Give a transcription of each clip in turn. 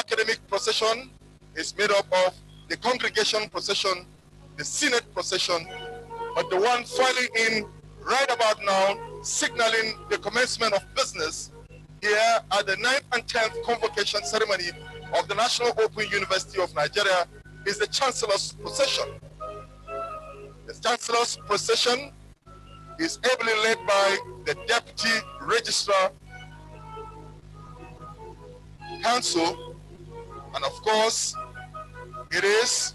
academic procession is made up of the congregation procession, the synod procession, but the one filing in right about now, signaling the commencement of business here at the 9th and 10th convocation ceremony of the National Open University of Nigeria is the Chancellor's procession. The Chancellor's procession is ably led by the Deputy Registrar Council, and of course, it is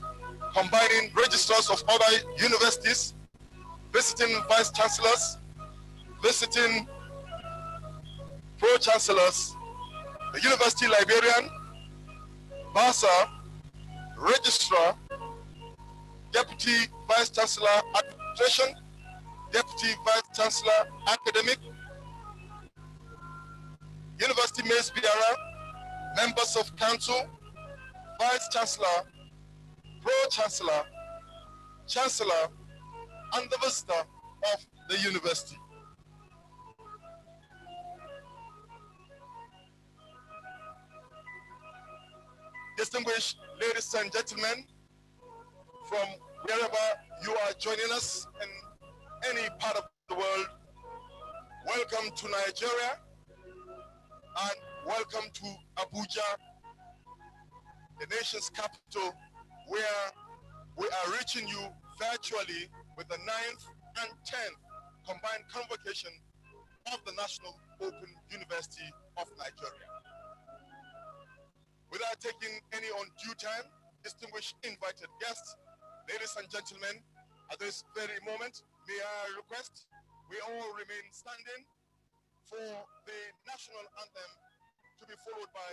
combining registrars of other universities, visiting vice chancellors, visiting pro-chancellors, the university librarian, bursar, registrar, deputy vice chancellor administration, deputy vice chancellor academic, university mace bearer, members of council, vice chancellor, pro-chancellor, chancellor, and the visitor of the university. Distinguished ladies and gentlemen, from wherever you are joining us in any part of the world, welcome to Nigeria and welcome to Abuja, the nation's capital, where we are reaching you virtually with the 9th and 10th combined convocation of the National Open University of Nigeria. Without taking any undue time, distinguished invited guests, ladies and gentlemen, at this very moment, may I request we all remain standing for the national anthem to be followed by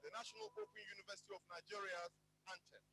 the National Open University of Nigeria's anthem.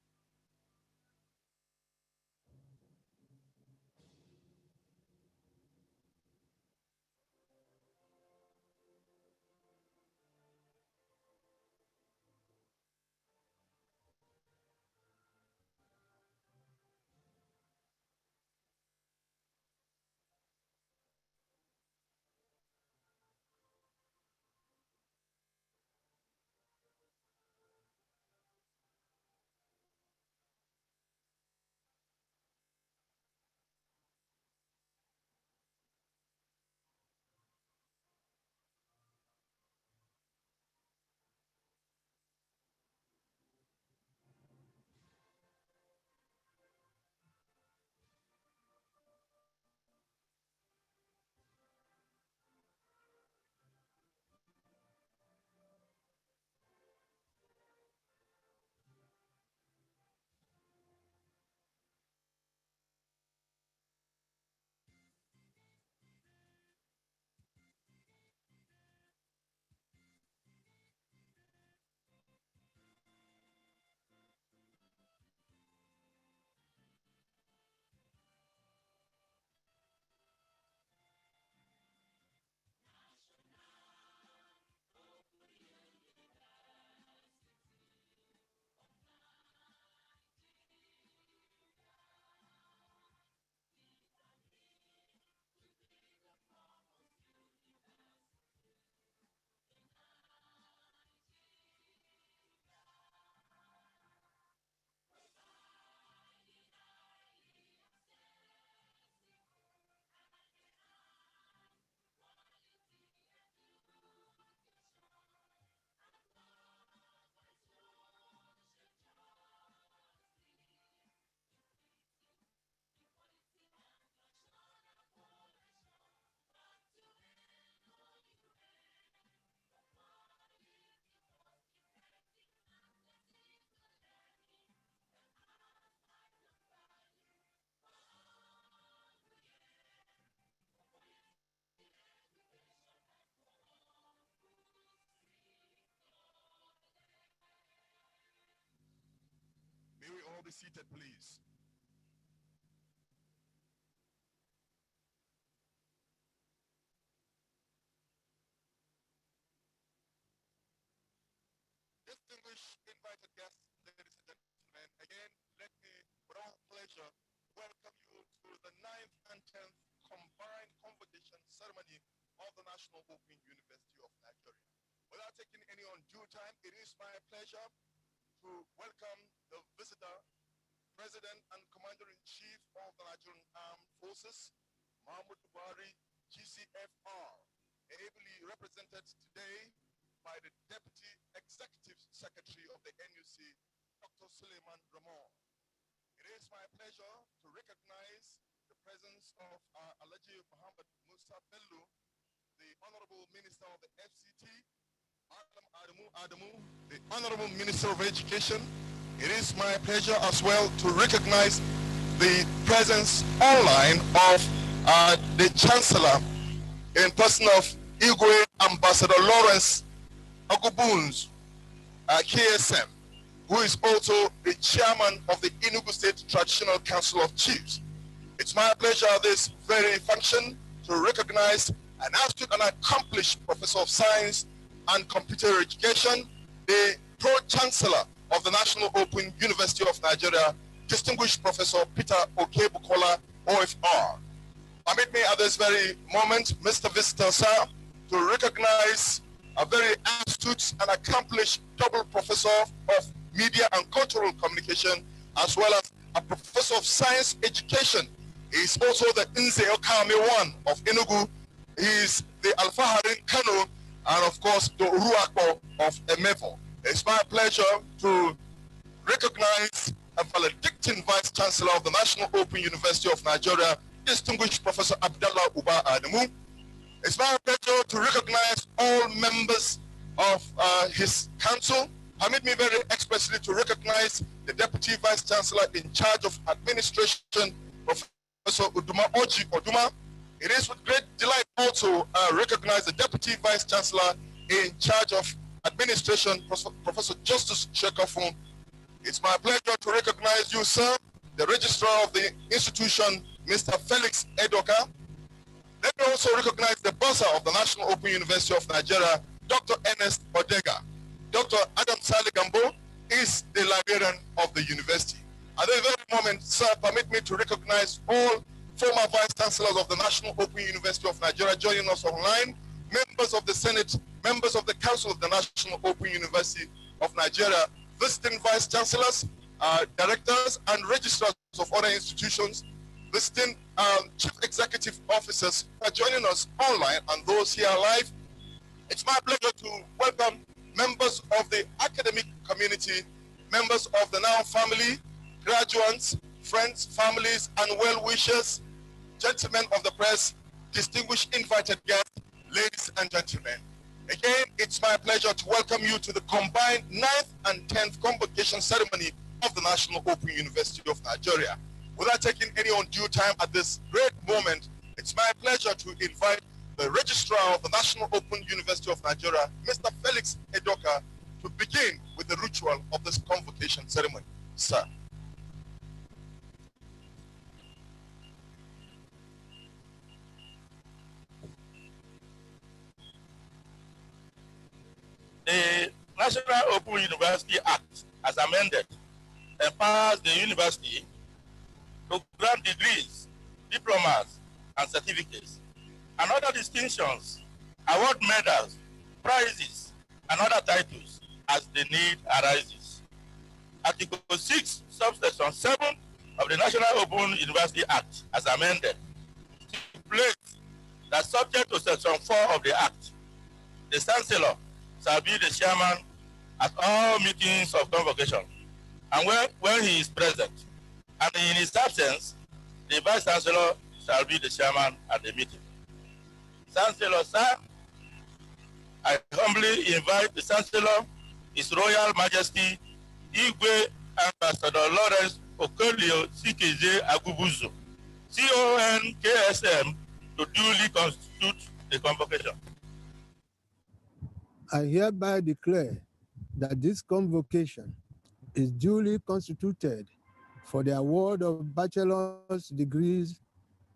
May we all be seated, please. Distinguished invited guests, ladies and gentlemen, again, let me, with all pleasure, welcome you to the 9th and 10th combined convocation ceremony of the National Open University of Nigeria. Without taking any undue time, it is my pleasure pleasure to welcome the visitor, President and Commander-in-Chief of the Nigerian Armed Forces, Mahmoud Buhari, GCFR, ably represented today by the Deputy Executive Secretary of the NUC, Dr. Suleiman Ramon. It is my pleasure to recognize the presence of Alhaji Muhammad Musa Bello, the Honorable Minister of the FCT, Adamu, the Honorable Minister of Education. It is my pleasure as well to recognize the presence online of the Chancellor in person of Igwe Ambassador Lawrence Ogubuns, KSM, who is also the chairman of the Enugu State Traditional Council of Chiefs. It's my pleasure at this very function to recognize an astute and accomplished Professor of Science and Computer Education, the Pro-Chancellor of the National Open University of Nigeria, distinguished Professor Peter Okebukola, OFR. Permit me at this very moment, Mr. Visitor, sir, to recognize a very astute and accomplished double professor of media and cultural communication, as well as a professor of science education. He is also the Nze Okame one of Enugu. He is the Alfaharin Kano, and of course, the Uruakbo of Emevo. It's my pleasure to recognize a valedictorian Vice Chancellor of the National Open University of Nigeria, distinguished Professor Abdallah Uba Adamu. It's my pleasure to recognize all members of his council. Permit me very expressly to recognize the Deputy Vice Chancellor in charge of administration, Professor Uduma Oji Oduma. It is with great delight also recognize the Deputy Vice Chancellor in charge of administration, Professor Justice Shekafun. It's my pleasure to recognize you, sir, the Registrar of the institution, Mr. Felix Edoka. Let me also recognize the Bursar of the National Open University of Nigeria, Dr. Ernest Odega. Dr. Adam Saligambo is the librarian of the university. At the very moment, sir, permit me to recognize all former Vice Chancellors of the National Open University of Nigeria joining us online, members of the Senate, members of the Council of the National Open University of Nigeria, visiting Vice Chancellors, directors, and registrars of other institutions, visiting chief executive officers who are joining us online, and those here live. It's my pleasure to welcome members of the academic community, members of the NOW family, graduates, friends, families, and well-wishers, gentlemen of the press, distinguished invited guests, ladies and gentlemen. Again, it's my pleasure to welcome you to the combined 9th and 10th Convocation ceremony of the National Open University of Nigeria. Without taking any undue time at this great moment, it's my pleasure to invite the Registrar of the National Open University of Nigeria, Mr. Felix Edoka, to begin with the ritual of this convocation ceremony. Sir. The National Open University Act, as amended, empowers the university to grant degrees, diplomas, and certificates, and other distinctions, award medals, prizes, and other titles as the need arises. Article 6, subsection 7 of the National Open University Act, as amended, stipulates that subject to section 4 of the Act, the Chancellor shall be the chairman at all meetings of convocation, and when he is present, and in his absence, the Vice Chancellor shall be the chairman at the meeting. Chancellor, sir, I humbly invite the Chancellor, His Royal Majesty, Igwe Ambassador Lawrence Okolio CKJ Agubuzu, CON-KSM, to duly constitute the convocation. I hereby declare that this convocation is duly constituted for the award of bachelor's degrees,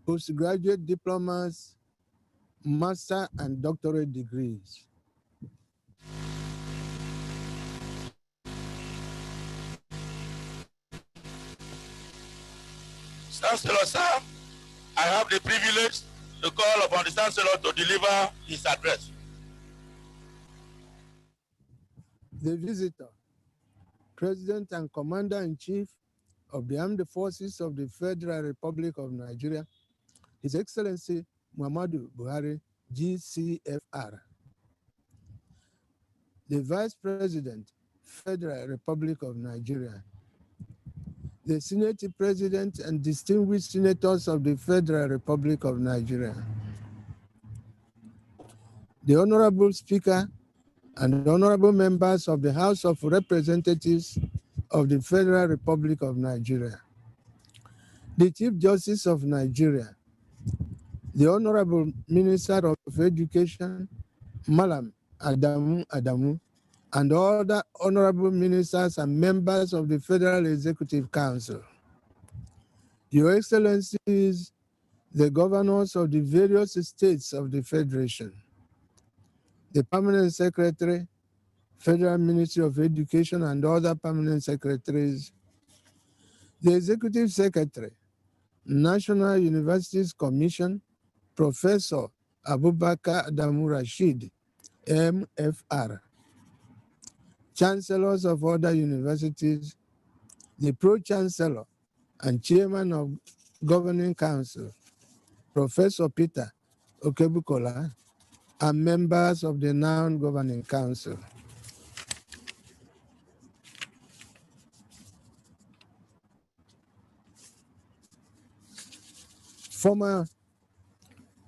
postgraduate diplomas, master and doctorate degrees. Chancellor, sir, I have the privilege to call upon the Chancellor to deliver his address. The visitor President and Commander-in-Chief of the Armed Forces of the Federal Republic of Nigeria, His Excellency Muhammadu Buhari, GCFR. The Vice President, Federal Republic of Nigeria, the Senate President and distinguished senators of the Federal Republic of Nigeria, the Honorable Speaker and honorable members of the House of Representatives of the Federal Republic of Nigeria, the Chief Justice of Nigeria, the Honorable Minister of Education, Malam Adamu, and other honorable ministers and members of the Federal Executive Council, Your Excellencies, the governors of the various states of the Federation, the Permanent Secretary, Federal Ministry of Education and other permanent secretaries, the Executive Secretary, National Universities Commission, Professor Abubakar Adamu Rashid, MFR, Chancellors of other universities, the Pro-Chancellor and Chairman of Governing Council, Professor Peter Okebukola, and members of the non-governing council. Former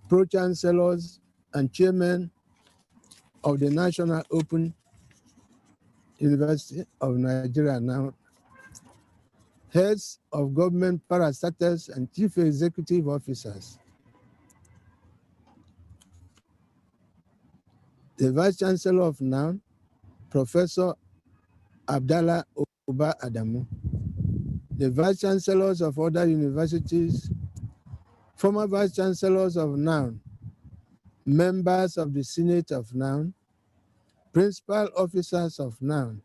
Pro-Chancellors and Chairman of the National Open University of Nigeria now, heads of government parastatals and chief executive officers, the Vice Chancellor of NAM, Professor Abdallah Oba Adamu, the Vice Chancellors of other universities, former Vice Chancellors of NAM, members of the Senate of NAM, principal officers of NAM,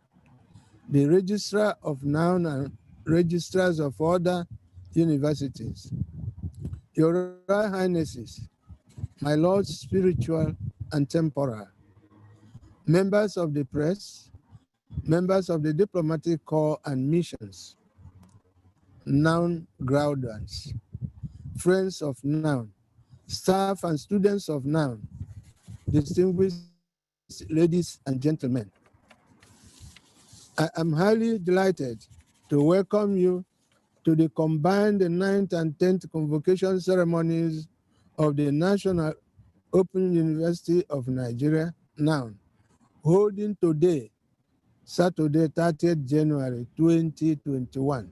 the Registrar of NAM and registrars of other universities, Your Royal Highnesses, my Lords spiritual and temporal, members of the press, members of the diplomatic corps and missions, NAM graduates, friends of NAM, staff and students of NAM, distinguished ladies and gentlemen. I am highly delighted to welcome you to the combined 9th and 10th convocation ceremonies of the National Open University of Nigeria, NAN, holding today, Saturday, 30th January 2021.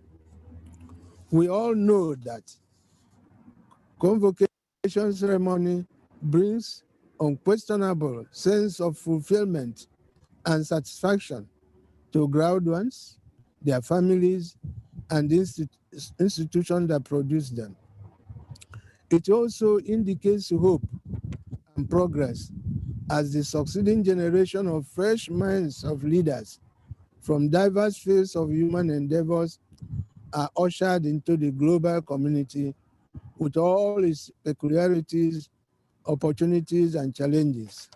We all know that convocation ceremony brings unquestionable sense of fulfillment and satisfaction to graduates, their families, and the institutions that produce them. It also indicates hope and progress as the succeeding generation of fresh minds of leaders from diverse fields of human endeavors are ushered into the global community with all its peculiarities, opportunities, and challenges.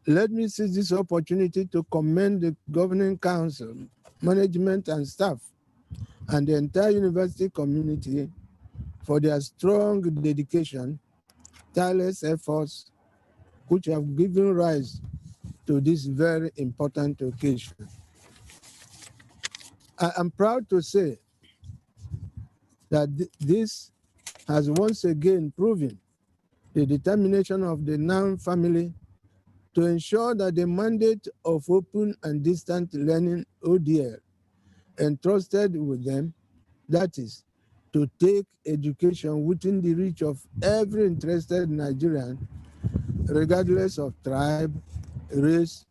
Let me seize this opportunity to commend the Governing Council, management and staff, and the entire university community for their strong dedication, tireless efforts, which have given rise to this very important occasion. I am proud to say that this has once again proven the determination of the NAM family to ensure that the mandate of open and distant learning ODL entrusted with them, that is, to take education within the reach of every interested Nigerian, regardless of tribe, race,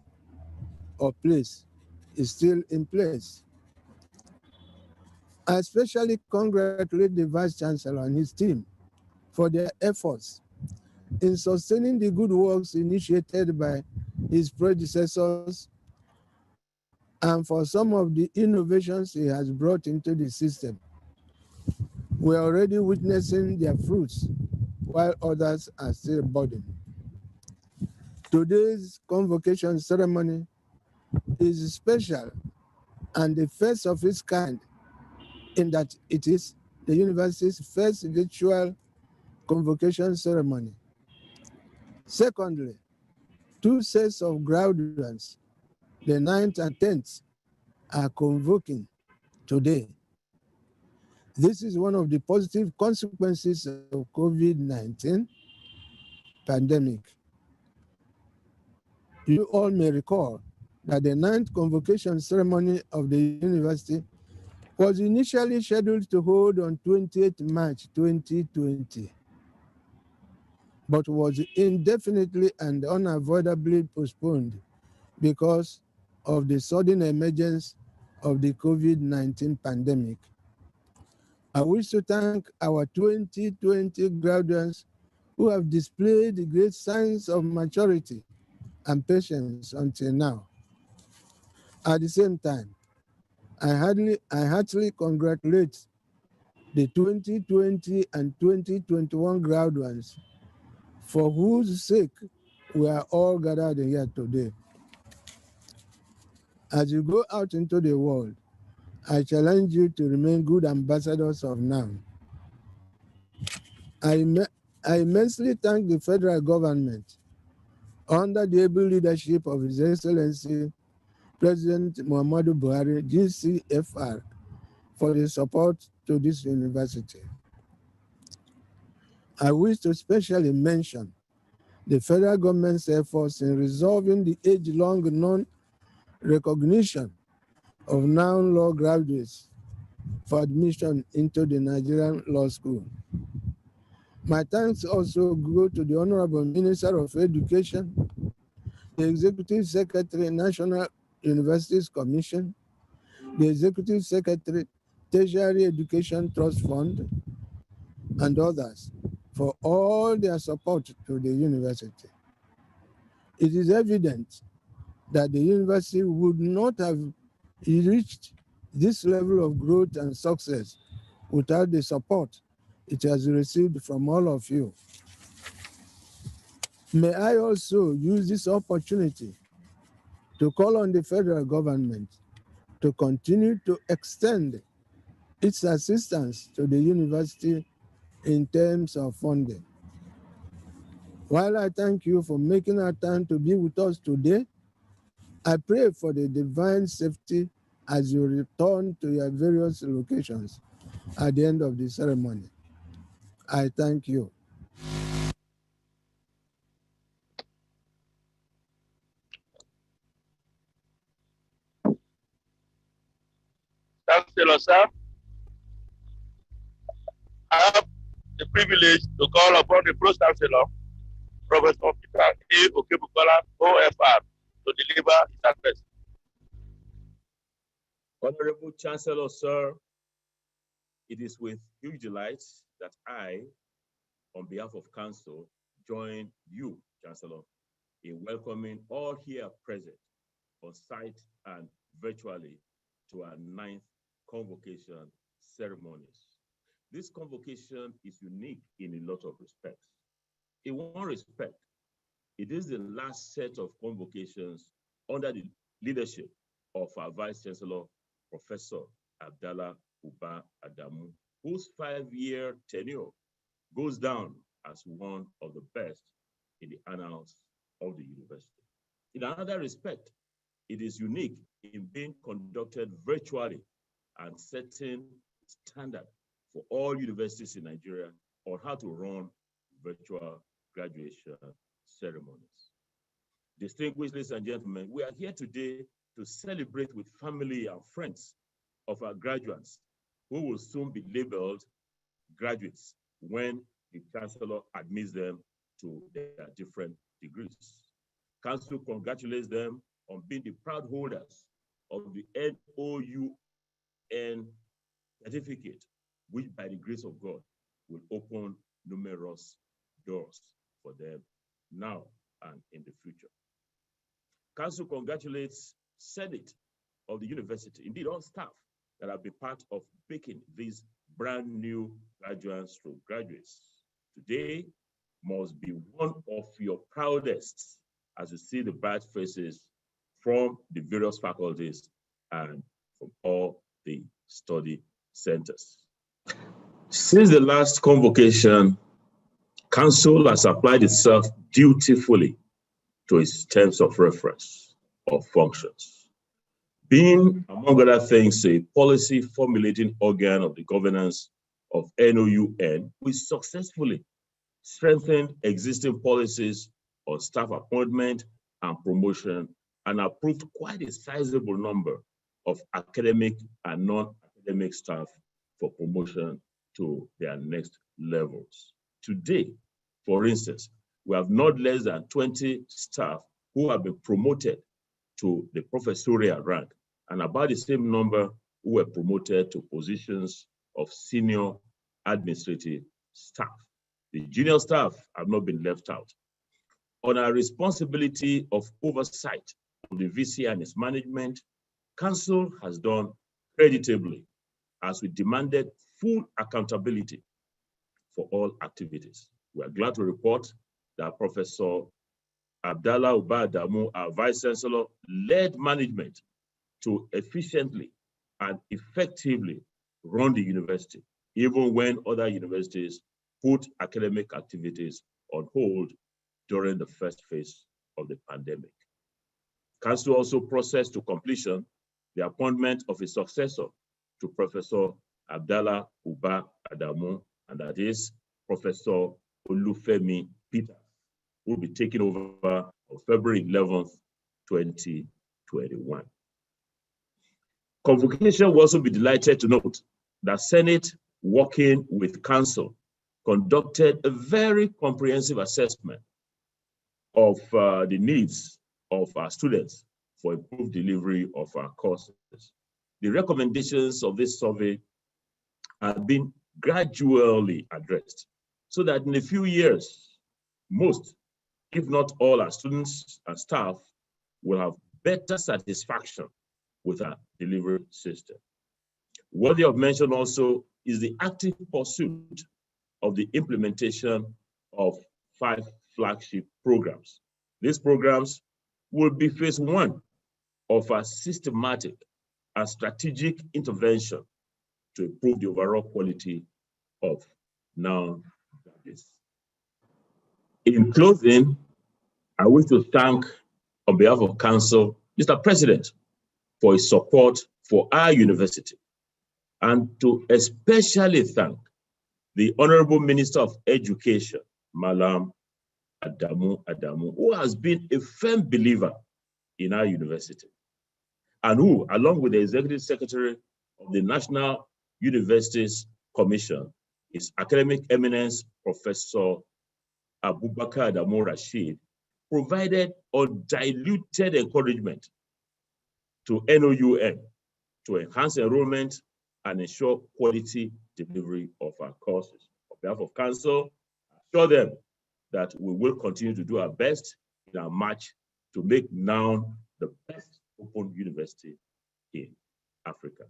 or place, is still in place. I especially congratulate the Vice Chancellor and his team for their efforts in sustaining the good works initiated by his predecessors and for some of the innovations he has brought into the system. We are already witnessing their fruits, while others are still budding. Today's convocation ceremony is special and the first of its kind in that it is the university's first virtual convocation ceremony. Secondly, two sets of graduates, the 9th and 10th, are convoking today. This is one of the positive consequences of COVID-19 pandemic. You all may recall that the 9th convocation ceremony of the university was initially scheduled to hold on 28th March 2020, but was indefinitely and unavoidably postponed because of the sudden emergence of the COVID-19 pandemic. I wish to thank our 2020 graduates who have displayed great signs of maturity and patience until now. At the same time, I heartily congratulate the 2020 and 2021 graduates for whose sake we are all gathered here today. As you go out into the world, I challenge you to remain good ambassadors of NAM. I immensely thank the federal government under the able leadership of His Excellency President Muhammadu Buhari, GCFR, for the support to this university. I wish to specially mention the federal government's efforts in resolving the age-long non-recognition of non-law graduates for admission into the Nigerian Law School. My thanks also go to the Honorable Minister of Education, the Executive Secretary, National Universities Commission, the Executive Secretary, Tertiary Education Trust Fund, and others for all their support to the university. It is evident that the university would not have reached this level of growth and success without the support it has received from all of you. May I also use this opportunity to call on the federal government to continue to extend its assistance to the university in terms of funding. While I thank you for making our time to be with us today, I pray for the divine safety as you return to your various locations at the end of the ceremony. I thank you. Chancellor, sir, I have the privilege to call upon the Pro-Chancellor, Professor Peter A. Okebukola, OFR, to deliver his address. Honorable Chancellor, sir, it is with huge delight that I, on behalf of Council, join you, Chancellor, in welcoming all here present on site and virtually to our 9th convocation ceremonies. This convocation is unique in a lot of respects. In one respect, it is the last set of convocations under the leadership of our Vice Chancellor, Professor Abdallah Uba Adamu, whose 5-year tenure goes down as one of the best in the annals of the university. In another respect, it is unique in being conducted virtually and setting standard for all universities in Nigeria on how to run virtual graduation ceremonies. Distinguished ladies and gentlemen, we are here today to celebrate with family and friends of our graduates who will soon be labeled graduates when the Chancellor admits them to their different degrees. Council congratulates them on being the proud holders of the NOUN certificate, which by the grace of God will open numerous doors for them now and in the future. Council congratulates Senate of the university, indeed all staff that have been part of making these brand new graduates to graduates. Today must be one of your proudest as you see the bright faces from the various faculties and from all the study centers. Since the last convocation, Council has applied itself dutifully to its terms of reference or functions. Being, among other things, a policy formulating organ of the governance of NOUN, we successfully strengthened existing policies on staff appointment and promotion and approved quite a sizable number of academic and non-academic staff for promotion to their next levels. Today, for instance, we have not less than 20 staff who have been promoted to the professorial rank and about the same number who were promoted to positions of senior administrative staff. The junior staff have not been left out. On our responsibility of oversight of the VC and its management, Council has done creditably as we demanded full accountability for all activities. We are glad to report that Professor Abdallah Uba Adamu, our Vice Chancellor, led management to efficiently and effectively run the university, even when other universities put academic activities on hold during the first phase of the pandemic. Council also processed to completion the appointment of a successor to Professor Abdallah Uba Adamu, and that is Professor Olufemi Peter, who will be taking over on February 11th, 2021. Convocation will also be delighted to note that Senate, working with Council, conducted a very comprehensive assessment of the needs of our students for improved delivery of our courses. The recommendations of this survey have been gradually addressed so that in a few years, most, if not all, our students and staff will have better satisfaction with our delivery system. Worthy of mention also is the active pursuit of the implementation of 5 flagship programs. These programs will be phase 1 of a systematic and strategic intervention to improve the overall quality of NOUN studies. In closing, I wish to thank, on behalf of Council, Mr. President, for his support for our university, and to especially thank the Honorable Minister of Education, Malam Adamu, who has been a firm believer in our university, and who, along with the Executive Secretary of the National Universities Commission, His Academic Eminence, Professor Abubakar Adamu Rashid, provided undiluted encouragement to NOUN to enhance enrollment and ensure quality delivery of our courses. On behalf of Council, I assure them that we will continue to do our best in our march to make NOUN the best open university in Africa.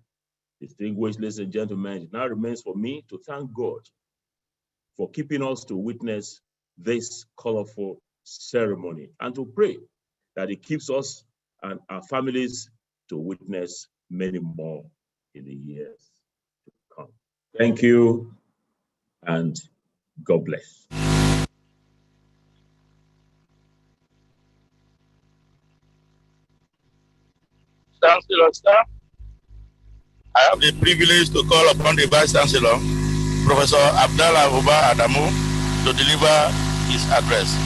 Distinguished ladies and gentlemen, it now remains for me to thank God for keeping us to witness this colorful ceremony and to pray that it keeps us and our families to witness many more in the years to come. Thank you and God bless. Chancellor, sir, I have the privilege to call upon the Vice Chancellor, Professor Abdallah Uba Adamu, to deliver his address.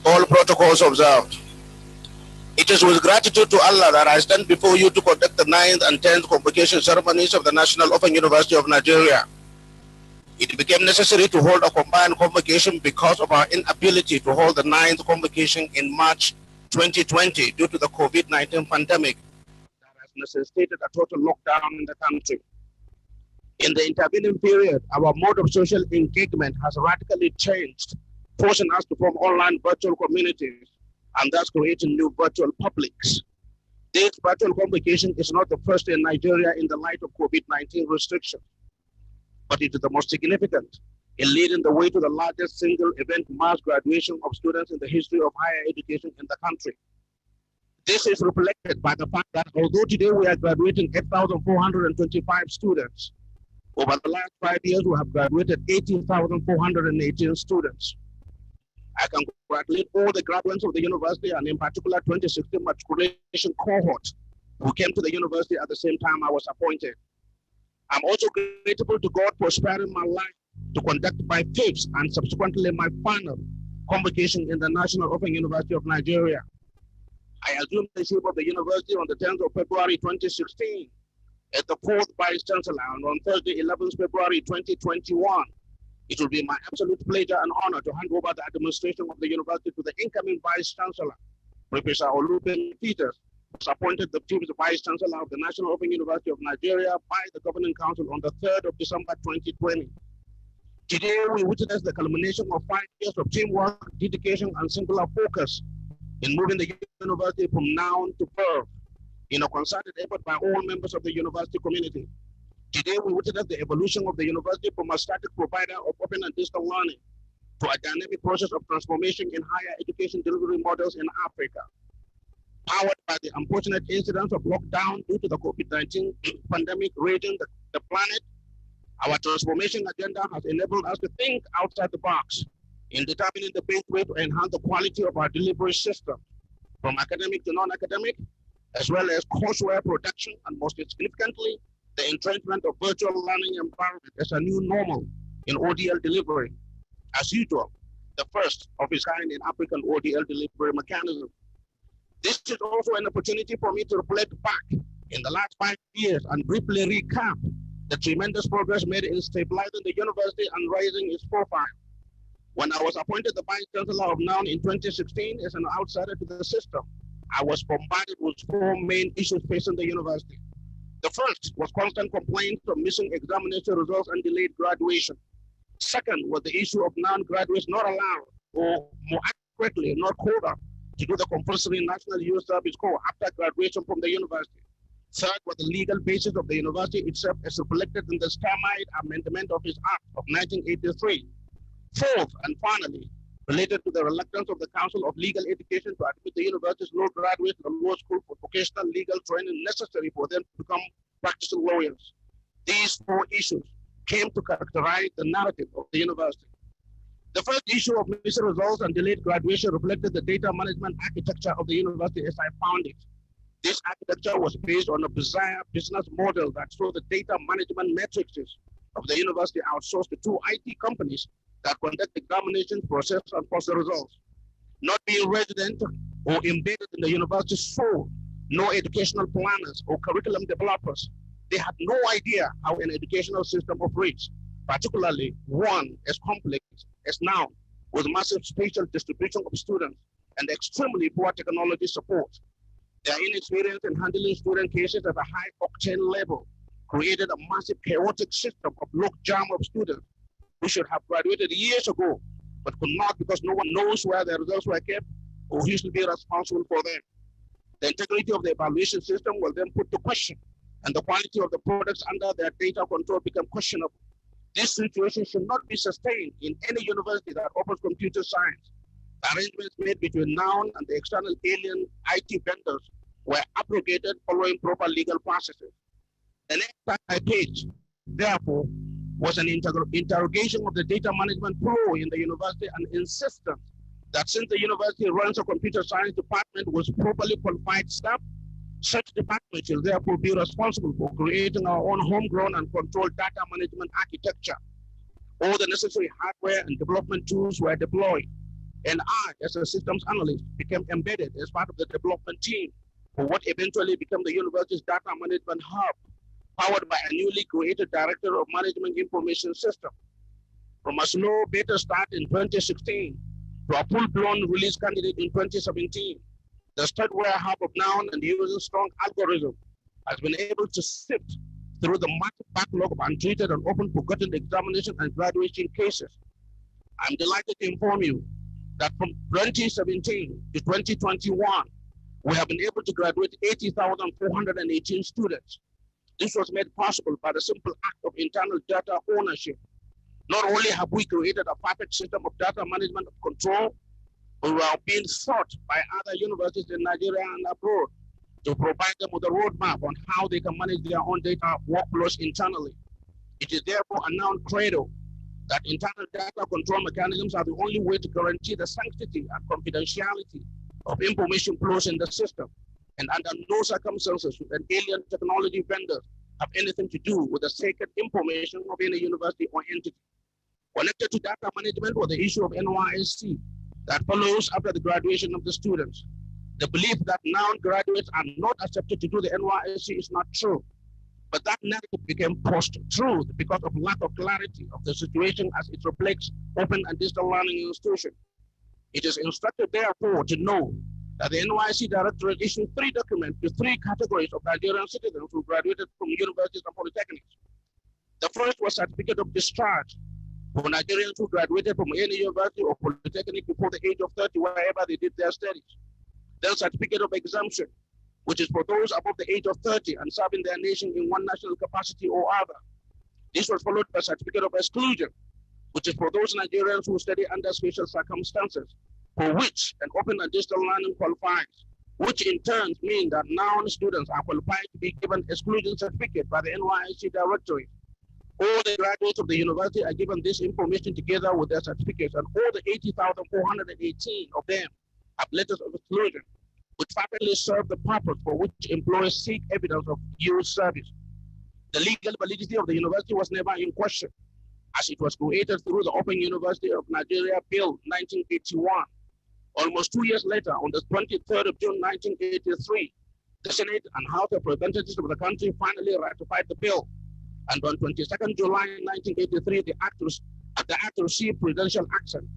All protocols observed. It is with gratitude to Allah that I stand before you to conduct the 9th and 10th convocation ceremonies of the National Open University of Nigeria. It became necessary to hold a combined convocation because of our inability to hold the 9th convocation in March 2020 due to the COVID-19 pandemic that has necessitated a total lockdown in the country. In the intervening period, our mode of social engagement has radically changed, forcing us to form online virtual communities and thus creating new virtual publics. This virtual convocation is not the first in Nigeria in the light of COVID-19 restrictions, but it is the most significant in leading the way to the largest single event mass graduation of students in the history of higher education in the country. This is reflected by the fact that although today we are graduating 8,425 students, over the last 5 years we have graduated 18,418 students. I congratulate all the graduates of the university, and in particular 2016 matriculation cohort who came to the university at the same time I was appointed. I'm also grateful to God for sparing my life to conduct my fifth and subsequently my final convocation in the National Open University of Nigeria. I assumed the chief of the university on the 10th of February 2016 as the fourth Vice Chancellor, and on Thursday, 11th February 2021. It will be my absolute pleasure and honor to hand over the administration of the university to the incoming Vice Chancellor, Professor Olupen Peters, who was appointed the fifth Vice Chancellor of the National Open University of Nigeria by the Governing Council on the 3rd of December 2020. Today, we witness the culmination of 5 years of teamwork, dedication, and singular focus in moving the university from noun to verb in a concerted effort by all members of the university community. Today, we witness the evolution of the university from a static provider of open and distance learning to a dynamic process of transformation in higher education delivery models in Africa. Powered by the unfortunate incidents of lockdown due to the COVID-19 pandemic raging the planet, our transformation agenda has enabled us to think outside the box in determining the best way to enhance the quality of our delivery system, from academic to non-academic, as well as courseware production, and most significantly, the entrenchment of virtual learning environment as a new normal in ODL delivery. As usual, the first of its kind in African ODL delivery mechanism. This is also an opportunity for me to reflect back in the last 5 years and briefly recap the tremendous progress made in stabilizing the university and raising its profile. When I was appointed the Vice Chancellor of NOUN in 2016 as an outsider to the system, I was bombarded with 4 main issues facing the university. The first was constant complaints of missing examination results and delayed graduation. Second was the issue of non-graduates not allowed, or more accurately, not called up to do the compulsory National Youth Service Corps after graduation from the university. Third was the legal basis of the university itself as reflected in the stymied amendment of its Act of 1983. Fourth, and finally, related to the reluctance of the Council of Legal Education to admit the university's law graduates to the law school for vocational legal training necessary for them to become practicing lawyers. These 4 issues came to characterize the narrative of the university. The first issue of missing results and delayed graduation reflected the data management architecture of the university as I found it. This architecture was based on a bizarre business model that saw the data management matrices of the university outsourced to 2 IT companies that conduct examinations, process, and post the results. Not being resident or embedded in the university soul, no educational planners or curriculum developers. They had no idea how an educational system operates, particularly one as complex as NOUN, with massive spatial distribution of students and extremely poor technology support. Their inexperience in handling student cases at a high octane level created a massive chaotic system of logjam of students who should have graduated years ago, but could not because no one knows where their results were kept or who should be responsible for them. The integrity of the evaluation system was then put to question, and the quality of the products under their data control became questionable. This situation should not be sustained in any university that offers computer science. Arrangements made between NOUN and the external alien IT vendors were abrogated following proper legal processes. The next page, therefore, was an interrogation of the data management flow in the university and insistence that since the university runs a computer science department with properly qualified staff, such department will therefore be responsible for creating our own homegrown and controlled data management architecture. All the necessary hardware and development tools were deployed, and I, as a systems analyst, became embedded as part of the development team for what eventually became the university's data management hub, powered by a newly created Director of Management Information System. From a slow beta start in 2016 to a full-blown release candidate in 2017, the studware hub of NOUN and using strong algorithm has been able to sift through the massive backlog of untreated and often forgotten examination and graduation cases. I'm delighted to inform you that from 2017 to 2021, we have been able to graduate 80,418 students. This was made possible by the simple act of internal data ownership. Not only have we created a perfect system of data management and control, but we are being sought by other universities in Nigeria and abroad to provide them with a roadmap on how they can manage their own data workflows internally. It is therefore a known credo that internal data control mechanisms are the only way to guarantee the sanctity and confidentiality of information flows in the system. And under no circumstances should an alien technology vendor have anything to do with the sacred information of any university or entity. Connected to data management was the issue of NYSC that follows after the graduation of the students. The belief that non-graduates are not accepted to do the NYSC is not true, but that narrative became post-truth because of lack of clarity of the situation as it reflects open and digital learning institutions. It is instructed, therefore, to know that the NYSC Directorate issued 3 documents to 3 categories of Nigerian citizens who graduated from universities and polytechnics. The first was certificate of discharge for Nigerians who graduated from any university or polytechnic before the age of 30, wherever they did their studies. Then certificate of exemption, which is for those above the age of 30 and serving their nation in one national capacity or other. This was followed by certificate of exclusion, which is for those Nigerians who study under special circumstances, for which an open and digital learning qualifies, which in turn means that non-students are qualified to be given exclusion certificate by the NYSC Directorate. All the graduates of the university are given this information together with their certificates, and all the 80,418 of them have letters of exclusion, which perfectly serve the purpose for which employers seek evidence of use service. The legal validity of the university was never in question, as it was created through the Open University of Nigeria Bill 1981. Almost 2 years later, on the 23rd of June 1983, the Senate and House of Representatives of the country finally ratified the bill. And on 22nd July 1983, the act received presidential action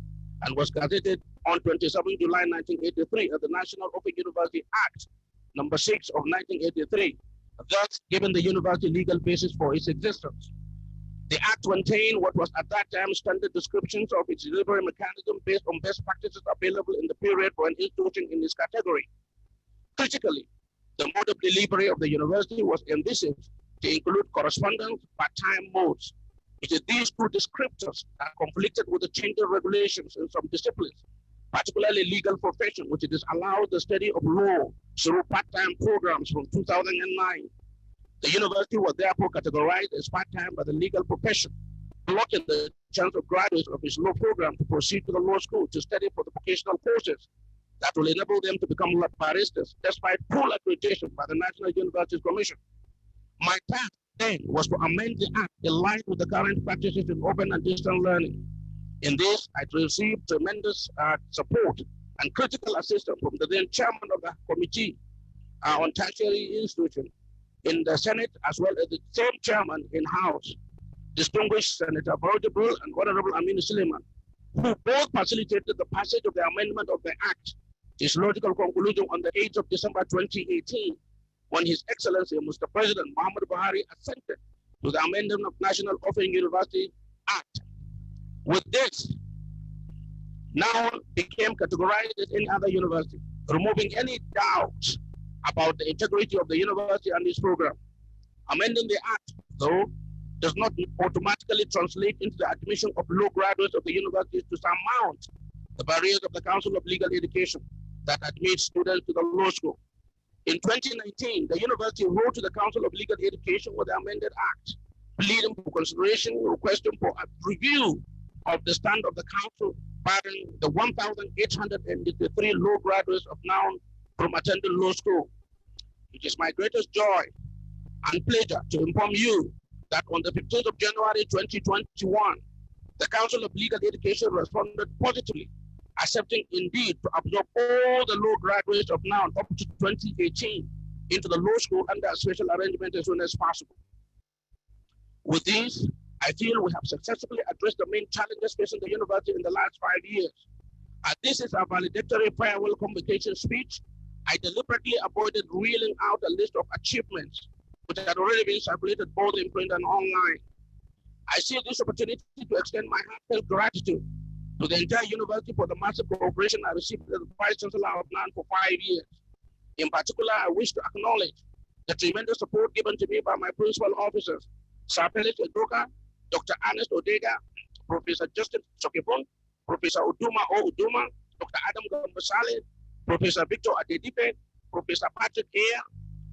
and was gazetted on 27 July 1983 as the National Open University Act number 6 of 1983, thus giving the university legal basis for its existence. The act contained what was at that time standard descriptions of its delivery mechanism based on best practices available in the period for an institution in this category. Critically, the mode of delivery of the university was envisaged to include correspondence part-time modes. It is these 2 descriptors that conflicted with the changing regulations in some disciplines, particularly legal profession, which it is allowed the study of law through part-time programs from 2009. The university was therefore categorized as part-time by the legal profession, blocking the chance of graduates of its law program to proceed to the law school to study for the vocational courses that will enable them to become barristers, despite full accreditation by the National Universities Commission. My task then was to amend the act in line with the current practices in open and digital learning. In this, I received tremendous support and critical assistance from the then chairman of the Committee on Tertiary Institutions in the Senate, as well as the same chairman in House, distinguished Senator Valedictory and Honorable Aminu Suleiman, who both facilitated the passage of the amendment of the Act. Its logical conclusion on the 8th of December 2018, when His Excellency Mr. President Muhammad Buhari assented to the amendment of National Open University Act. With this, now became categorized as any other university, removing any doubts about the integrity of the university and its program. Amending the Act, though, does not automatically translate into the admission of law graduates of the universities to surmount the barriers of the Council of Legal Education that admits students to the law school. In 2019, the university wrote to the Council of Legal Education with the amended Act, pleading for consideration, requesting for a review of the stand of the Council, barring the 1,883 law graduates of now from attending law school. It is my greatest joy and pleasure to inform you that on the 15th of January 2021, the Council of Legal Education responded positively, accepting indeed to absorb all the law graduates of now up to 2018 into the law school under a special arrangement as soon as possible. With this, I feel we have successfully addressed the main challenges facing the university in the last 5 years. As this is our valedictory farewell convocation speech, I deliberately avoided reeling out a list of achievements which had already been circulated both in print and online. I see this opportunity to extend my heartfelt gratitude to the entire university for the massive cooperation I received as the Vice Chancellor of NAN for 5 years. In particular, I wish to acknowledge the tremendous support given to me by my principal officers, Sir Felix Edoka, Dr. Ernest Odega, Professor Justin Sokipon, Professor Uduma O. Uduma, Dr. Adam Gambasale, Professor Victor Adedipe, Professor Patrick Ayer,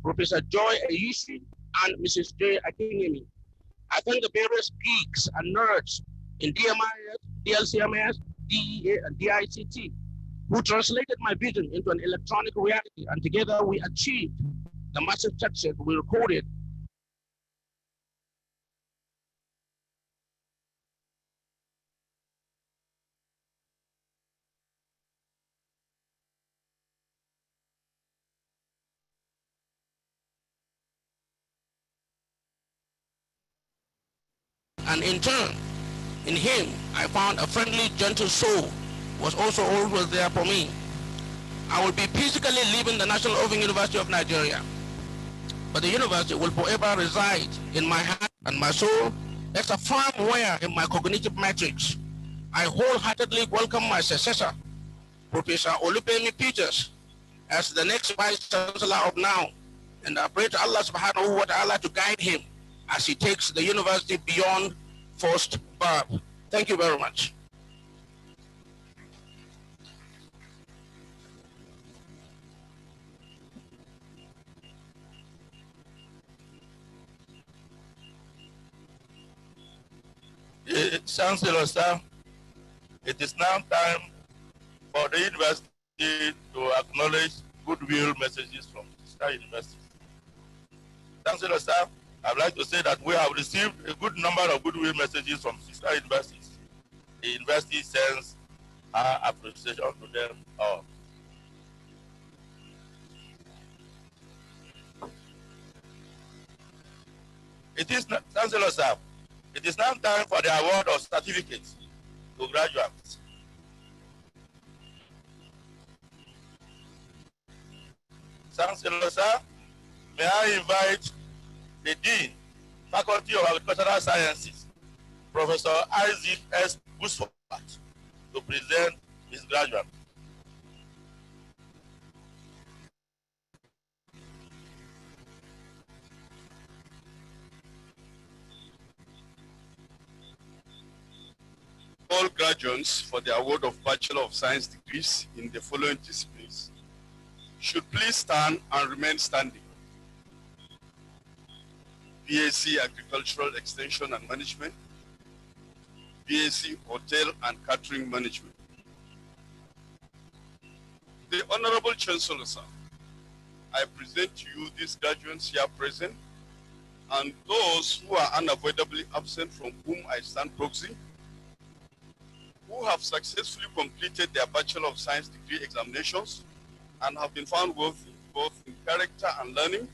Professor Joy Ayushi, and Mrs. J. Akinyemi. I thank the various geeks and nerds in DMIS, DLCMS, DEA, and DICT who translated my vision into an electronic reality, and together we achieved the massive success we recorded. And in turn, in him, I found a friendly, gentle soul was also always there for me. I will be physically leaving the National Open University of Nigeria, but the university will forever reside in my heart and my soul. That's a firmware in my cognitive matrix. I wholeheartedly welcome my successor, Professor Olupemi Peters, as the next Vice Chancellor of now, and I pray to Allah subhanahu wa ta'ala to guide him as he takes the university beyond first birth. Thank you very much. Chancellor, sir, it is now time for the university to acknowledge goodwill messages from sister universities. Chancellor, sir, I'd like to say that we have received a good number of goodwill messages from sister universities. The university sends our appreciation to them all. It is, Chancellor, sir, it is now time for the award of certificates to graduates. Chancellor, sir, may I invite the Dean, Faculty of Agricultural Sciences, Professor Isaac S. Busford, to present his graduate. All graduates for the award of Bachelor of Science degrees in the following disciplines should please stand and remain standing. BSc Agricultural Extension and Management, BSc Hotel and Catering Management. The Honorable Chancellor, sir, I present to you these graduates here present and those who are unavoidably absent from whom I stand proxy, who have successfully completed their Bachelor of Science degree examinations and have been found worthy both in character and learning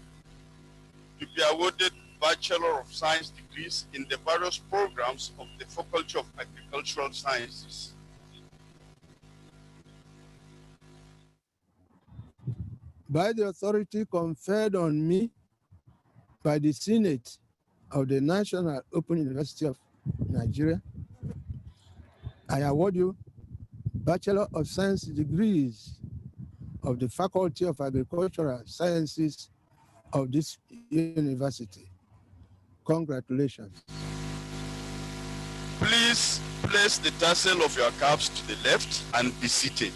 to be awarded Bachelor of Science degrees in the various programs of the Faculty of Agricultural Sciences. By the authority conferred on me by the Senate of the National Open University of Nigeria, I award you Bachelor of Science degrees of the Faculty of Agricultural Sciences of this university. Congratulations. Please place the tassel of your caps to the left and be seated.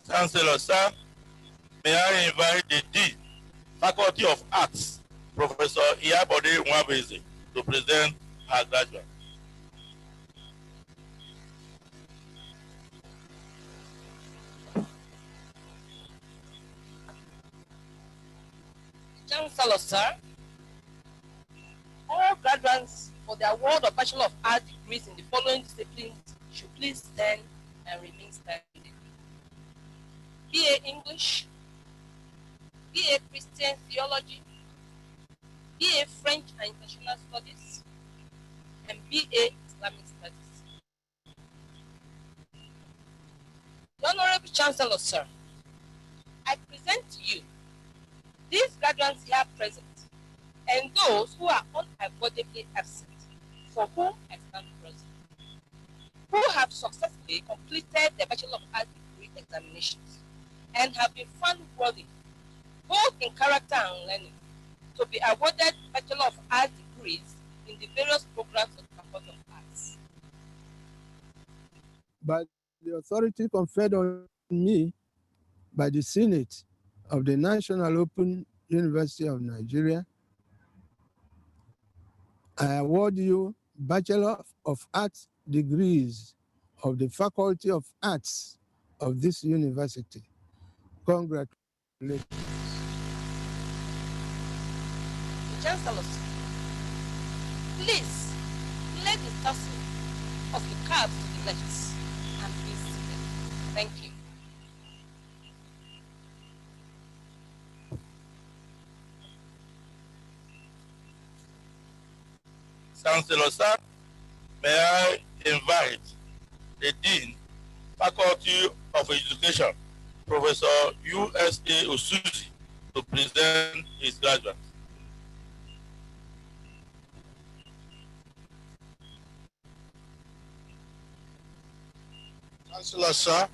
Chancellor, sir, may I invite the Dean, Faculty of Arts, Professor Iyabode Nwabeze, to present her graduate. Chancellor, sir, all graduates for the award of Bachelor of Arts degrees in the following disciplines should please stand and remain standing. BA English, BA Christian Theology, BA French and International Studies, and BA Islamic Studies. The Honorable Chancellor, sir, I present to you these graduates here present and those who are unavoidably absent for whom I stand present, who have successfully completed the Bachelor of Arts degree examinations and have been found worthy, both in character and learning, to be awarded Bachelor of Arts degrees in the various programs of the Faculty of Arts. By the authority conferred on me by the Senate of the National Open University of Nigeria, I award you Bachelor of Arts degrees of the Faculty of Arts of this university. Congratulations. Chancellor, please let the tassel of your caps to the left and be seated. Thank you. Chancellor, sir, may I invite the Dean, Faculty of Education, Professor U.S.A. Osuji, to present his graduates. Chancellor, sir,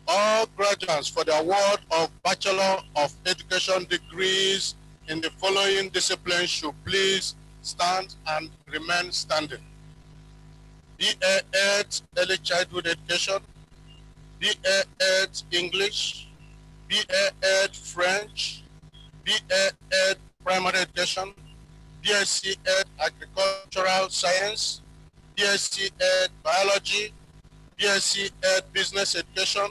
all graduates for the award of Bachelor of Education degrees in the following disciplines should please stand and remain standing. BA Ed Early Childhood Education, BA Ed English, BA Ed French, BA Ed Primary Education, BSc Ed Agricultural Science, BSc Ed Biology, BSc Ed Business Education,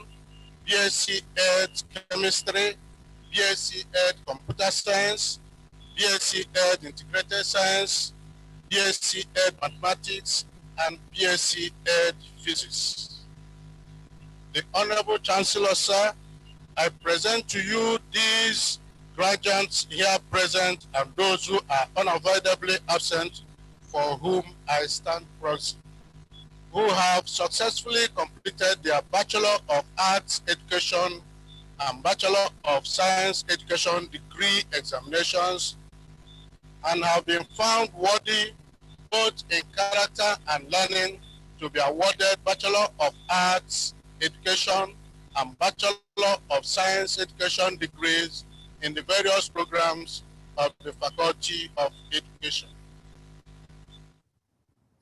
BSc Ed Chemistry, BSc Ed Computer Science, BSc Ed Integrated Science, BSc Ed Mathematics, and BSc Ed Physics. The Honorable Chancellor, sir, I present to you these graduates here present and those who are unavoidably absent for whom I stand proxy, who have successfully completed their Bachelor of Arts Education and Bachelor of Science Education degree examinations and have been found worthy both in character and learning to be awarded Bachelor of Arts Education and Bachelor of Science Education degrees in the various programs of the Faculty of Education.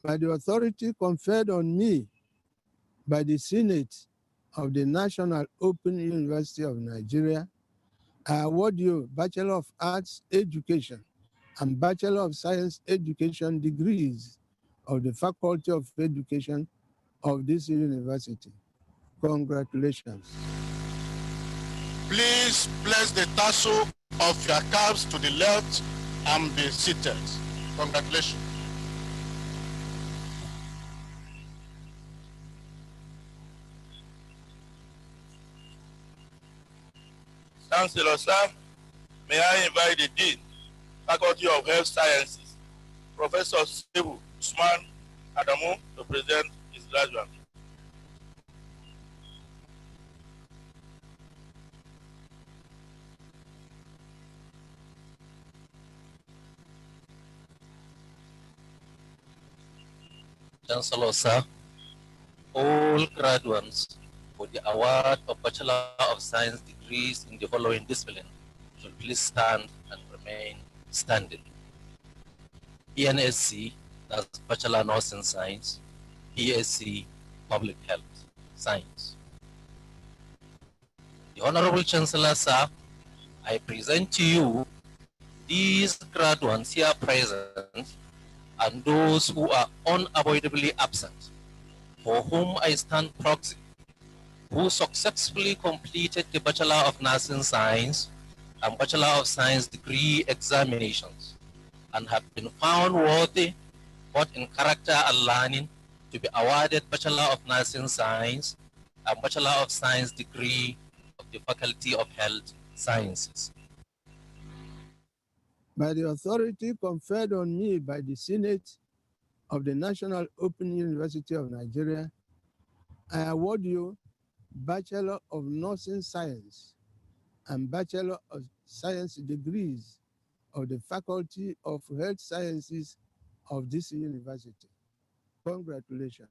By the authority conferred on me by the Senate of the National Open University of Nigeria, I award you Bachelor of Arts Education and Bachelor of Science Education degrees of the Faculty of Education of this university. Congratulations. Please place the tassel of your caps to the left and be seated. Congratulations. Chancellor, sir, may I invite the Dean, Faculty of Health Sciences, Professor Sebu Usman Adamu, to present his graduate. Chancellor, sir, all graduates for the award of Bachelor of Science degrees in the following discipline should please stand and remain standing. BNSC, that's Bachelor Nursing Science, BSc Public Health Science. The Honorable Chancellor, sir, I present to you these graduates here present and those who are unavoidably absent, for whom I stand proxy, who successfully completed the Bachelor of Nursing Science and Bachelor of Science degree examinations and have been found worthy, both in character and learning, to be awarded Bachelor of Nursing Science and Bachelor of Science degree of the Faculty of Health Sciences. By the authority conferred on me by the Senate of the National Open University of Nigeria, I award you Bachelor of Nursing Science and Bachelor of Science degrees of the Faculty of Health Sciences of this university. Congratulations.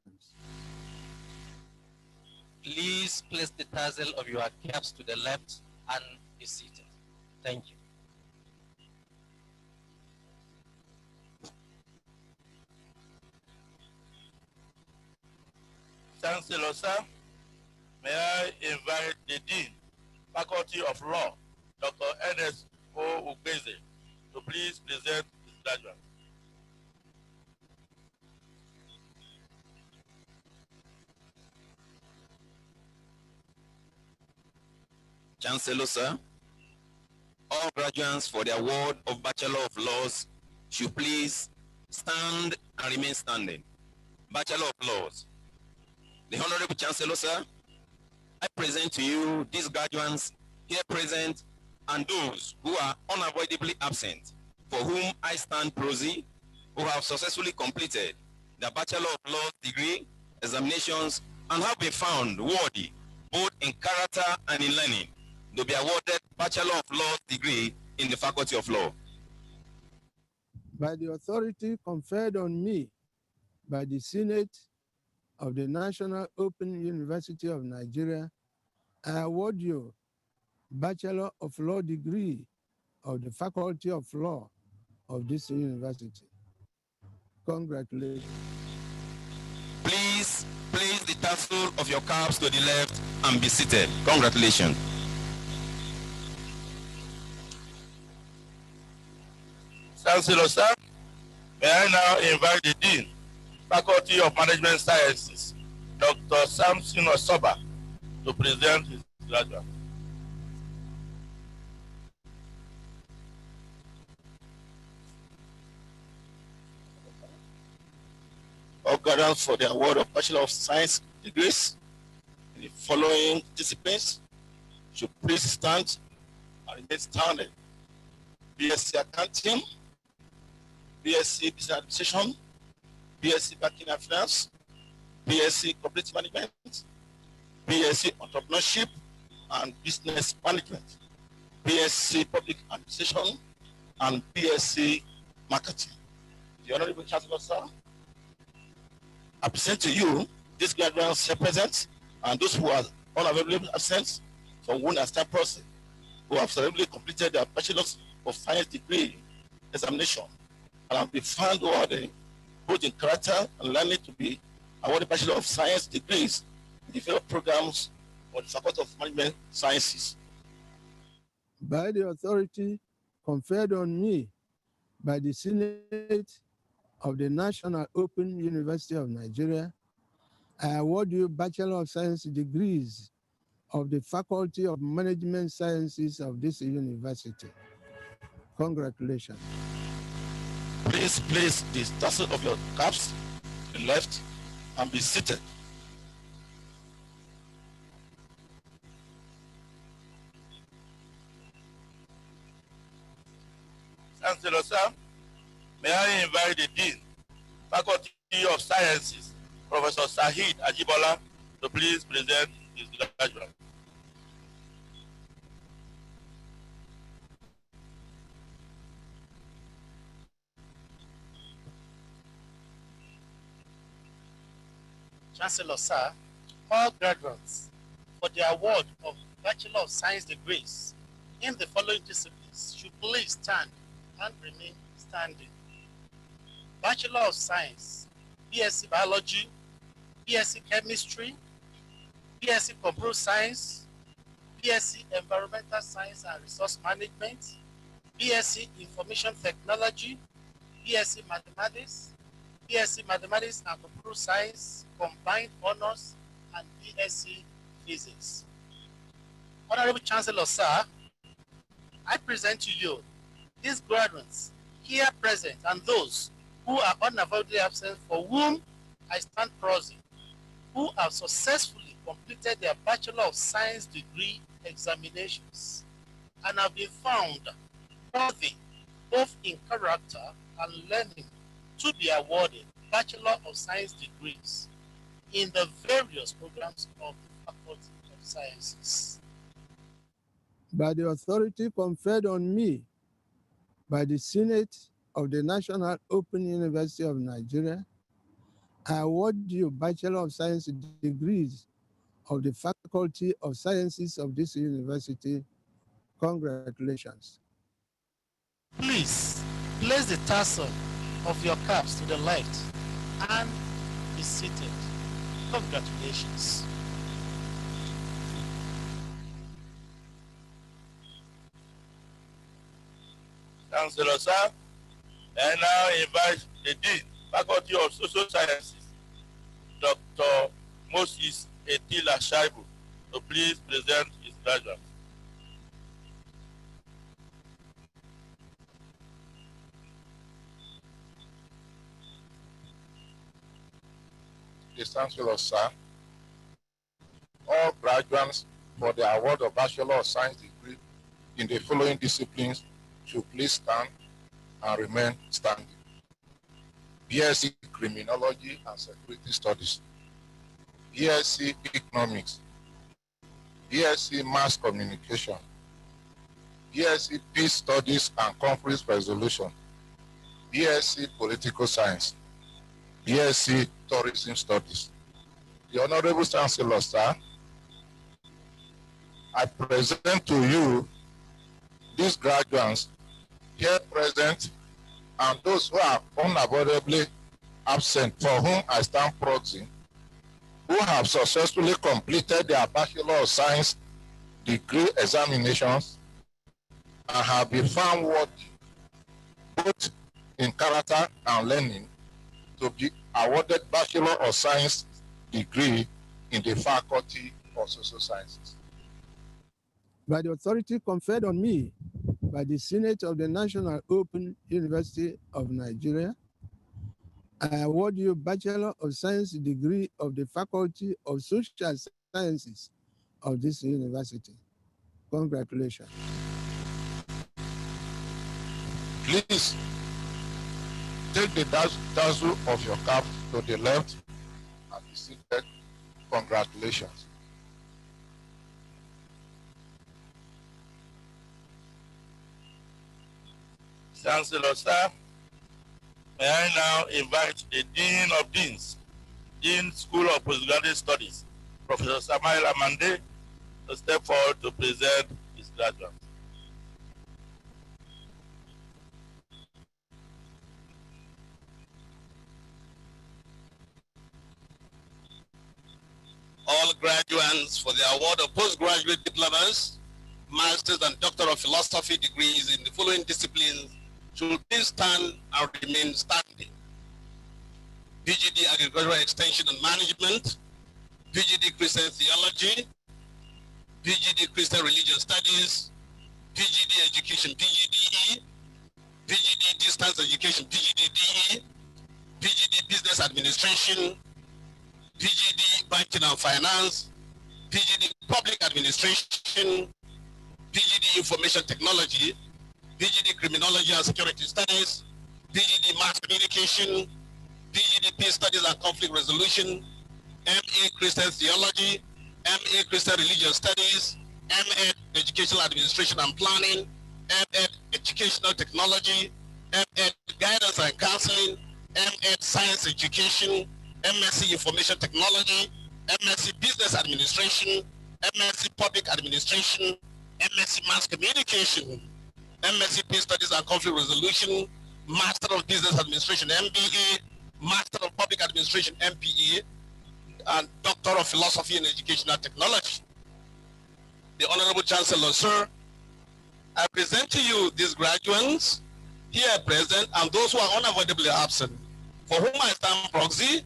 Please place the tassel of your caps to the left and be seated. Thank you. Chancellor, sir, may I invite the Dean, Faculty of Law, Dr. Ernest O. Ubeze, to please present his graduate. Chancellor, sir, all graduates for the award of Bachelor of Laws should please stand and remain standing. Bachelor of Laws. The Honorable Chancellor, sir, I present to you these graduates here present and those who are unavoidably absent, for whom I stand prosy, who have successfully completed the Bachelor of Laws degree examinations and have been found worthy, both in character and in learning, to be awarded Bachelor of Laws degree in the Faculty of Law. By the authority conferred on me by the Senate of the National Open University of Nigeria, I award you Bachelor of Law degree of the Faculty of Law of this university. Congratulations. Please place the tassel of your caps to the left and be seated. Congratulations. Chancellor, sir, may I now invite the Dean, Faculty of Management Sciences, Dr. Samson Osoba, to present his graduate. All graduates for the award of Bachelor of Science degrees in the following disciplines should please stand and remain standing. BSc Accounting, BSc Business Administration, BSc Banking and Finance, BSc Corporate Management, BSc Entrepreneurship and Business Management, BSc Public Administration, and BSc Marketing. The Honorable Chancellor, sir, I present to you these graduates here present and those who are unavailable absent from whom I stand person, who have successfully completed their Bachelor of Science degree examination and have been found worthy, both in character and learning, to be awarded Bachelor of Science degrees in the various programs of the Faculty of Management Sciences. By the authority conferred on me by the Senate of the National Open University of Nigeria, I award you Bachelor of Science degrees of the Faculty of Management Sciences of this university. Congratulations. Please place the tassel of your caps to the left and be seated. Chancellor, sir, may I invite the Dean, Faculty of Sciences, Professor Sahid Ajibola, to please present his graduate. Chancellor, sir, all graduates for the award of Bachelor of Science degrees in the following disciplines should please stand and remain standing. Bachelor of Science, BSc Biology, BSc Chemistry, BSc Computer Science, BSc Environmental Science and Resource Management, BSc Information Technology, BSc Mathematics, BSc Mathematics and Computer Science, Combined Honors, and BSc Physics. Honorable Chancellor, sir, I present to you these graduates here present and those who are unavoidably absent, for whom I stand prosy, who have successfully completed their Bachelor of Science degree examinations and have been found worthy, both in character and learning, to be awarded Bachelor of Science degrees in the various programs of the Faculty of Sciences. By the authority conferred on me by the Senate of the National Open University of Nigeria, I award you Bachelor of Science degrees of the Faculty of Sciences of this university. Congratulations. Please place the tassel of your caps to the left and be seated. Congratulations. Chancellor, sir, I now invite the Dean, Faculty of Social Sciences, Dr. Moses Etila Shaibu, to please present his graduates. The Chancellor, sir, all graduates for the award of Bachelor of Science degree in the following disciplines should please stand and remain standing. BSc Criminology and Security Studies, BSc Economics, BSc Mass Communication, BSc Peace Studies and Conflict Resolution, BSc Political Science, BSc Tourism Studies. The Honorable Chancellor, sir, I present to you these graduates here present and those who are unavoidably absent, for whom I stand proxy, who have successfully completed their Bachelor of Science degree examinations and have been found worthy, both in character and learning, to be awarded Bachelor of Science degree in the Faculty of Social Sciences. By the authority conferred on me by the Senate of the National Open University of Nigeria, I award you Bachelor of Science degree of the Faculty of Social Sciences of this university. Congratulations. Please take the tassel of your cap to the left and be seated. Congratulations. Chancellor, sir, may I now invite the Dean of Deans, Dean School of Postgraduate Studies, Professor Samuel Amande, to step forward to present his graduates. All graduates for the award of postgraduate diplomas, master's and doctor of philosophy degrees in the following disciplines should please stand and remain standing. PGD Agricultural Extension and Management, PGD Christian Theology, PGD Christian Religion Studies, PGD Education PGDE, PGD Distance Education PGDDE, PGD Business Administration, PGD Banking and Finance, PGD Public Administration, PGD Information Technology, PGD Criminology and Security Studies, PGD Mass Communication, PGD Peace Studies and Conflict Resolution, MA Christian Theology, MA Christian Religion Studies, MA Educational Administration and Planning, MA Educational Technology, MA Guidance and Counseling, MA Science Education, MSc Information Technology, MSc Business Administration, MSc Public Administration, MSc Mass Communication, MSc Peace Studies and Conflict Resolution, Master of Business Administration, MBA, Master of Public Administration, MPA, and Doctor of Philosophy and Educational Technology. The Honorable Chancellor, sir, I present to you these graduates here present and those who are unavoidably absent, for whom I stand proxy,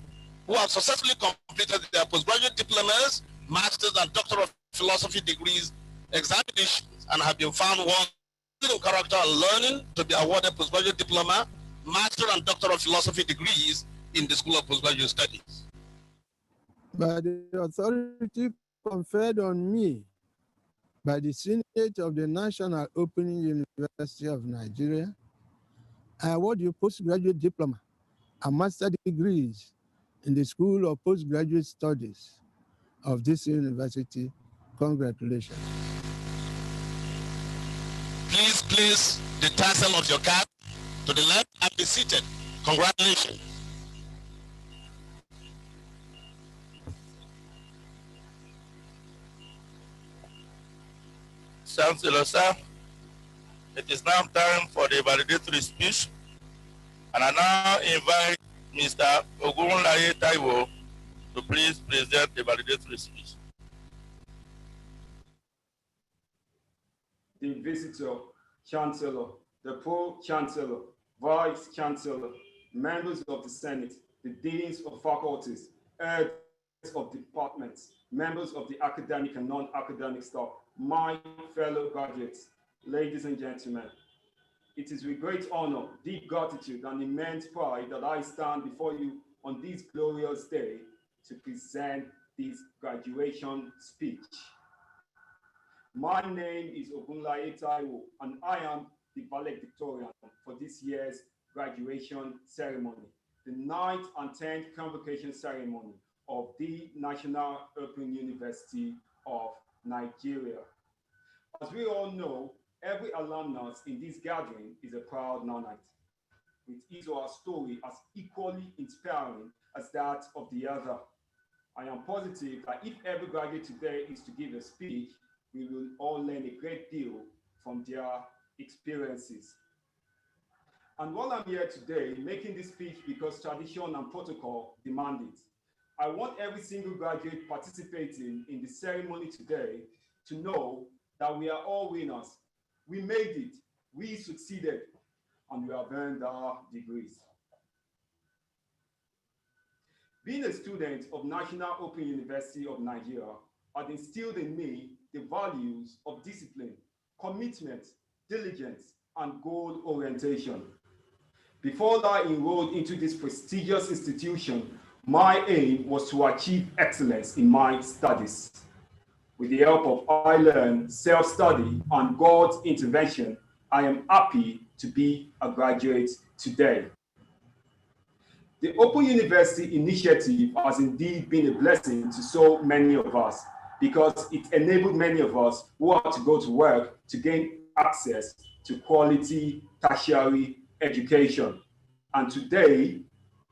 who have successfully completed their postgraduate diplomas, master's and Doctor of Philosophy degrees examinations and have been found worthy in character and learning to be awarded postgraduate diploma, master and Doctor of Philosophy degrees in the School of Postgraduate Studies. By the authority conferred on me by the Senate of the National Open University of Nigeria, I award you postgraduate diploma and master degrees in the School of Postgraduate Studies of this university. Congratulations. Please place the tassel of your cap To the left and be seated. Congratulations. Chancellor, sir, it is now time for the valedictory speech, and I now invite Mr. Ogunlaye Taiwo to please present the valedictory speech. The visitor, Chancellor, the Pro-Chancellor, Vice-Chancellor, members of the Senate, the deans of faculties, heads of departments, members of the academic and non-academic staff, my fellow graduates, ladies and gentlemen, it is with great honor, deep gratitude, and immense pride that I stand before you on this glorious day to present this graduation speech. My name is Ogunlaye Taiwo, and I am the valedictorian for this year's graduation ceremony, the 9th and 10th convocation ceremony of the National Open University of Nigeria. As we all know, every alumnus in this gathering is a proud Nonite, with his or her story as equally inspiring as that of the other. I am positive that if every graduate today is to give a speech, we will all learn a great deal from their experiences. And while I'm here today, making this speech because tradition and protocol demand it, I want every single graduate participating in the ceremony today to know that we are all winners. We made it, we succeeded, and we have earned our degrees. Being a student of National Open University of Nigeria had instilled in me the values of discipline, commitment, diligence, and goal orientation. Before I enrolled into this prestigious institution, my aim was to achieve excellence in my studies. With the help of I Learn, self-study, and God's intervention, I am happy to be a graduate today. The Open University initiative has indeed been a blessing to so many of us because it enabled many of us who had to go to work to gain access to quality tertiary education. And today,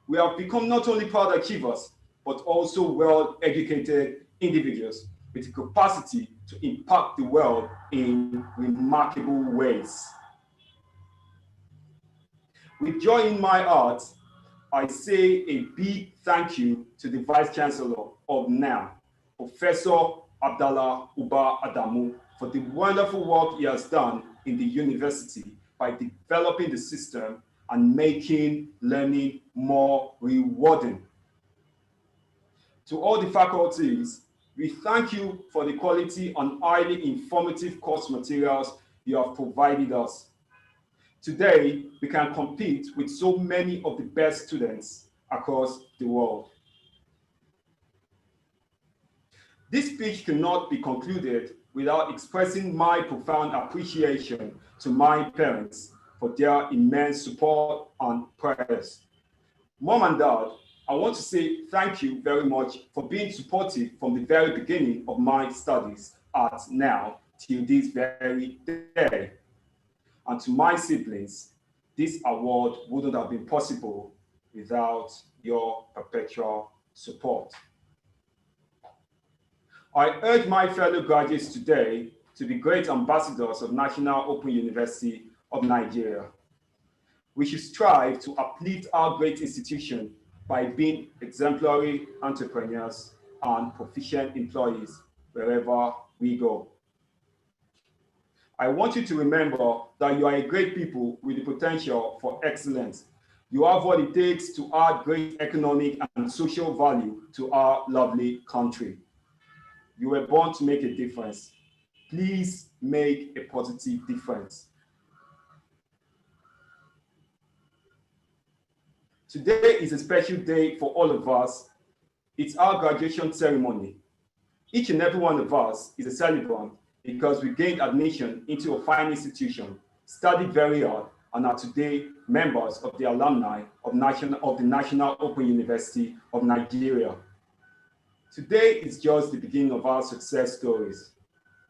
we have become not only proud achievers, but also well-educated individuals with the capacity to impact the world in remarkable ways. With joy in my heart, I say a big thank you to the Vice Chancellor of NAM, Professor Abdallah Uba Adamu, for the wonderful work he has done in the university by developing the system and making learning more rewarding. To all the faculties, we thank you for the quality and highly informative course materials you have provided us. Today, we can compete with so many of the best students across the world. This speech cannot be concluded without expressing my profound appreciation to my parents for their immense support and prayers. Mom and Dad, I want to say thank you very much for being supportive from the very beginning of my studies at now till this very day. And to my siblings, this award wouldn't have been possible without your perpetual support. I urge my fellow graduates today to be great ambassadors of National Open University of Nigeria. We should strive to uplift our great institution by being exemplary entrepreneurs and proficient employees wherever we go. I want you to remember that you are a great people with the potential for excellence. You have what it takes to add great economic and social value to our lovely country. You were born to make a difference. Please make a positive difference. Today is a special day for all of us. It's our graduation ceremony. Each and every one of us is a celebrant because we gained admission into a fine institution, studied very hard, and are today members of the alumni of the National Open University of Nigeria. Today is just the beginning of our success stories.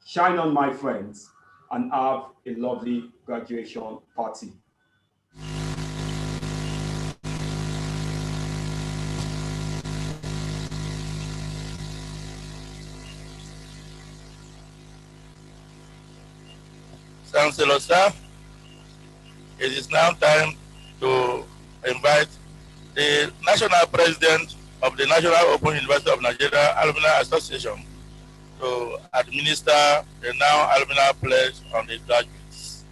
Shine on, my friends, and have a lovely graduation party. Chancellor, sir. It is now time to invite the National President of the National Open University of Nigeria Alumni Association to administer the now alumni pledge on the graduates.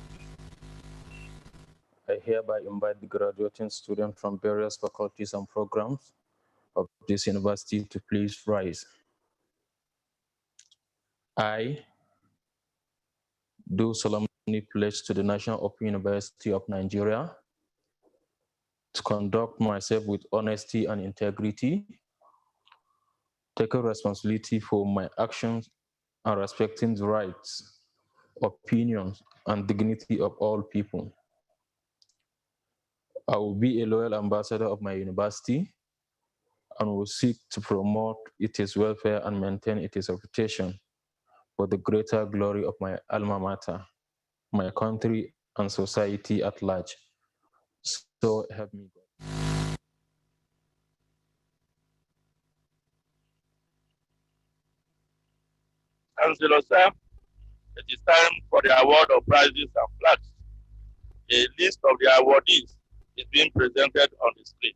I hereby invite the graduating students from various faculties and programs of this university to please rise. I do solemnly pledge to the National Open University of Nigeria to conduct myself with honesty and integrity, taking responsibility for my actions and respecting the rights, opinions, and dignity of all people. I will be a loyal ambassador of my university and will seek to promote its welfare and maintain its reputation for the greater glory of my alma mater, my country, and society at large. So help me God. Chancellor, sir, it is time for the award of prizes and flags. A list of the awardees is being presented on the screen.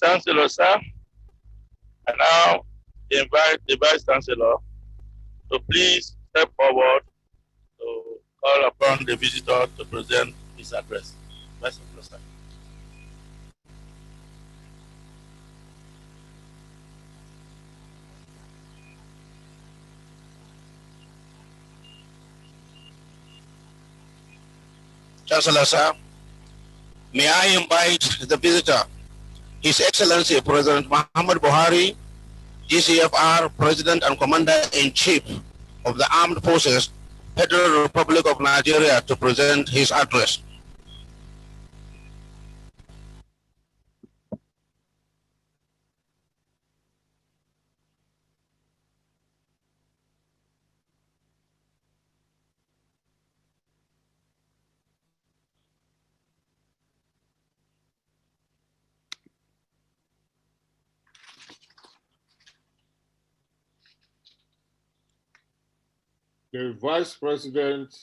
Chancellor, sir, I now invite the Vice Chancellor to please step forward to call upon the visitor to present his address. Vice Chancellor, sir. Chancellor, sir, may I invite the visitor, His Excellency President Muhammad Buhari, GCFR President and Commander-in-Chief of the Armed Forces, Federal Republic of Nigeria, to present his address. The Vice President,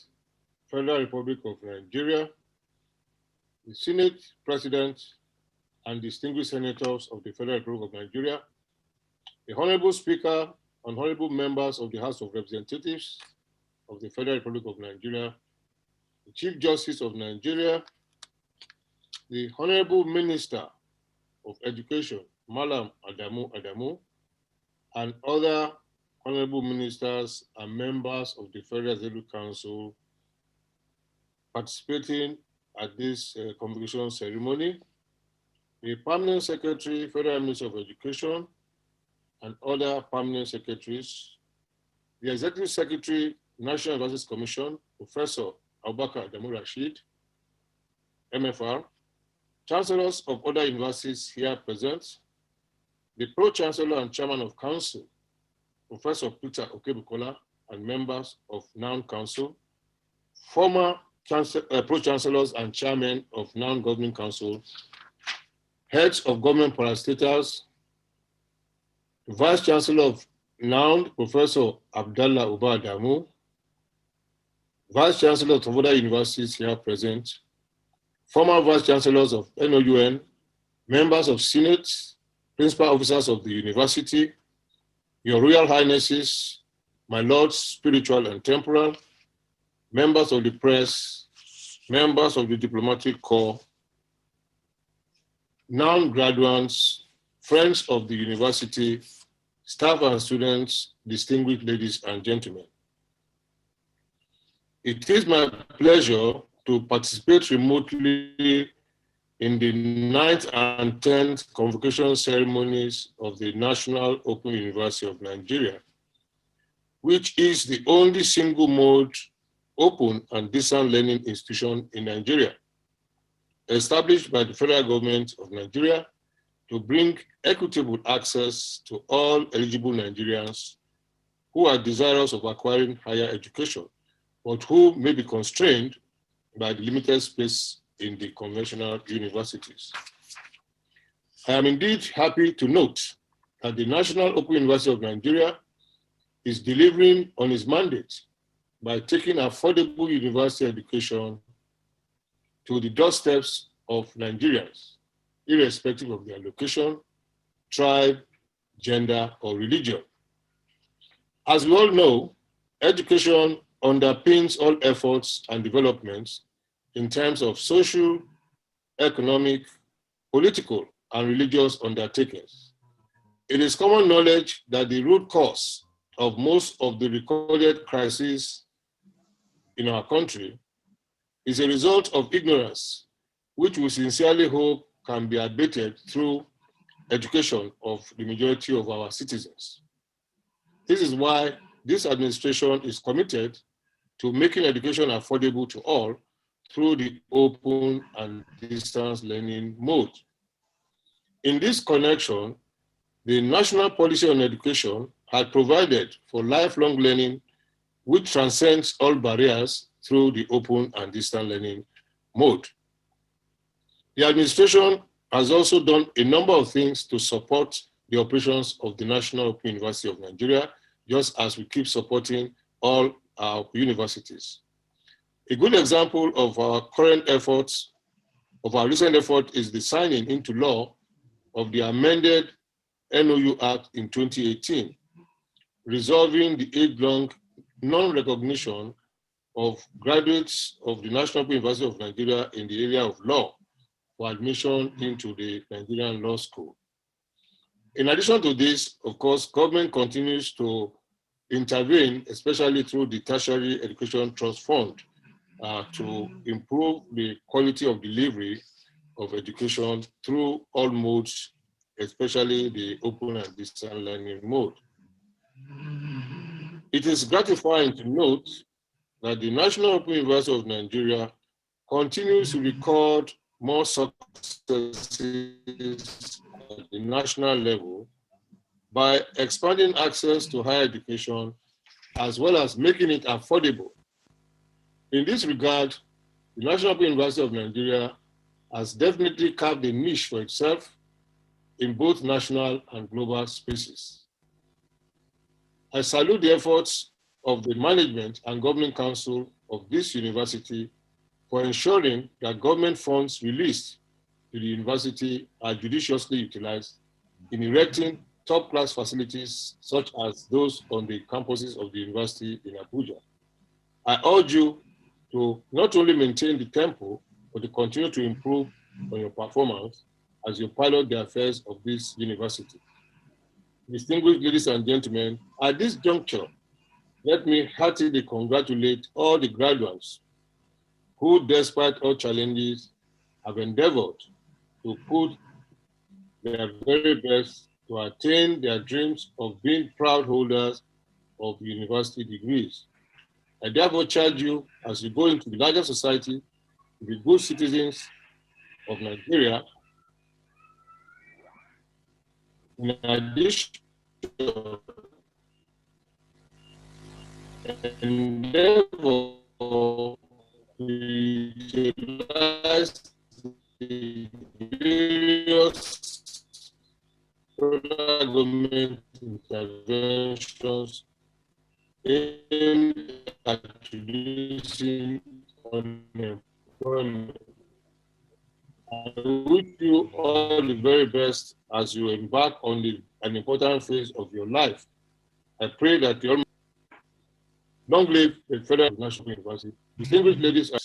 Federal Republic of Nigeria, the Senate President, and distinguished senators of the Federal Republic of Nigeria, the Honorable Speaker and Honorable members of the House of Representatives of the Federal Republic of Nigeria, the Chief Justice of Nigeria, the Honorable Minister of Education, Malam Adamu, and other honorable ministers and members of the Federal Executive Council participating at this convocation ceremony, the Permanent Secretary, Federal Minister of Education, and other permanent secretaries, the Executive Secretary, National Universities Commission, Professor Abubakar Adamu Rashid, MFR, chancellors of other universities here present, the Pro-Chancellor and Chairman of Council, Professor Peter Okebukola, and members of NOUN Council, former Pro-Chancellors and Chairmen of NOUN Governing Council, heads of government parastatals, Vice Chancellor of NOUN, Professor Abdallah Uba Adamu, Vice Chancellors of other universities here present, former Vice Chancellors of NOUN, members of Senate, principal officers of the university, Your Royal Highnesses, my lords spiritual and temporal, members of the press, members of the diplomatic corps, non-graduates, friends of the university, staff and students, distinguished ladies and gentlemen. It is my pleasure to participate remotely in the 9th and 10th convocation ceremonies of the National Open University of Nigeria, which is the only single-mode open and distance learning institution in Nigeria, established by the federal government of Nigeria to bring equitable access to all eligible Nigerians who are desirous of acquiring higher education, but who may be constrained by the limited space in the conventional universities. I am indeed happy to note that the National Open University of Nigeria is delivering on its mandate by taking affordable university education to the doorsteps of Nigerians, irrespective of their location, tribe, gender, or religion. As we all know, education underpins all efforts and developments in terms of social, economic, political, and religious undertakings. It is common knowledge that the root cause of most of the recorded crises in our country is a result of ignorance, which we sincerely hope can be abated through education of the majority of our citizens. This is why this administration is committed to making education affordable to all through the open and distance learning mode. In this connection, the National Policy on Education had provided for lifelong learning, which transcends all barriers through the open and distance learning mode. The administration has also done a number of things to support the operations of the National Open University of Nigeria, just as we keep supporting all our universities. A good example of our current efforts, of our recent effort, is the signing into law of the amended NOU Act in 2018, resolving the age-long non-recognition of graduates of the National Open University of Nigeria in the area of law for admission into the Nigerian Law School. In addition to this, of course, government continues to intervene, especially through the Tertiary Education Trust Fund, to improve the quality of delivery of education through all modes, especially the open and distance learning mode. It is gratifying to note that the National Open University of Nigeria continues to record more successes at the national level by expanding access to higher education, as well as making it affordable. In this regard, the National Open University of Nigeria has definitely carved a niche for itself in both national and global spaces. I salute the efforts of the management and governing council of this university for ensuring that government funds released to the university are judiciously utilized in erecting top-class facilities such as those on the campuses of the university in Abuja. I urge you to not only maintain the tempo, but to continue to improve on your performance as you pilot the affairs of this university. Distinguished ladies and gentlemen, at this juncture, let me heartily congratulate all the graduates who, despite all challenges, have endeavored to put their very best to attain their dreams of being proud holders of university degrees. I therefore charge you, as you go into the larger society, to be good citizens of Nigeria. In addition, endeavor to utilize the various federal government interventions aimed at reducing unemployment. I wish you all the very best as you embark on an important phase of your life. I pray that you all long live the Federal National University. Distinguished ladies and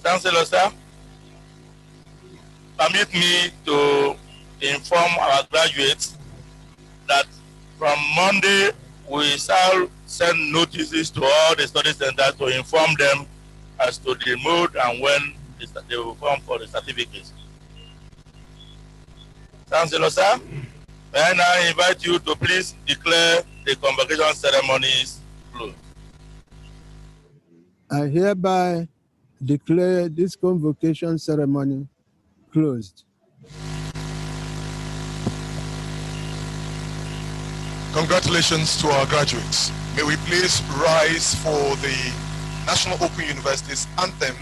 Chancellor, sir, permit me to inform our graduates that from Monday, we shall send notices to all the study centers to inform them as to the mode and when they will come for the certificates. Chancellor, sir, may I now invite you to please declare the convocation ceremonies closed. I hereby declare this convocation ceremony closed. Congratulations to our graduates. May we please rise for the National Open University's anthem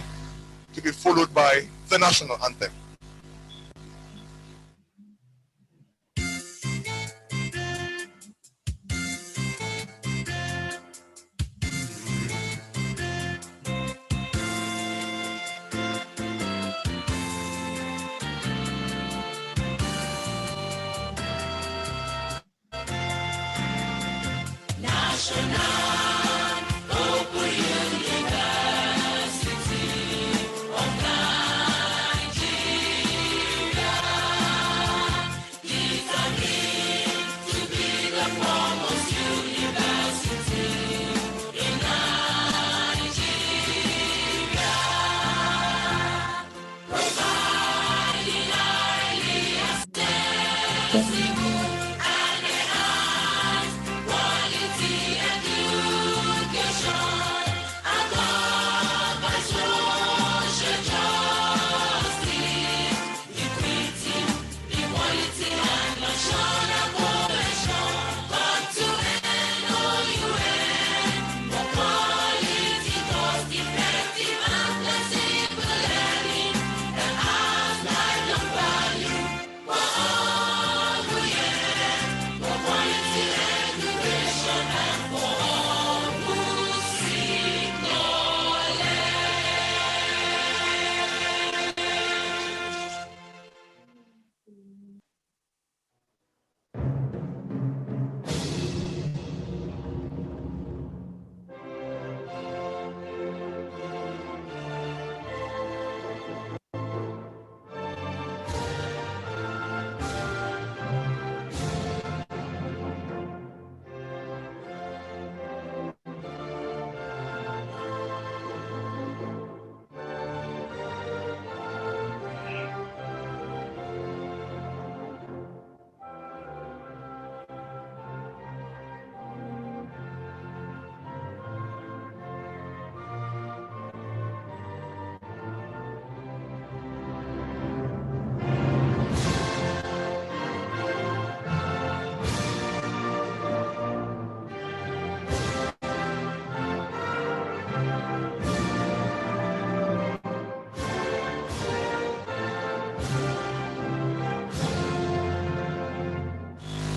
to be followed by the national anthem.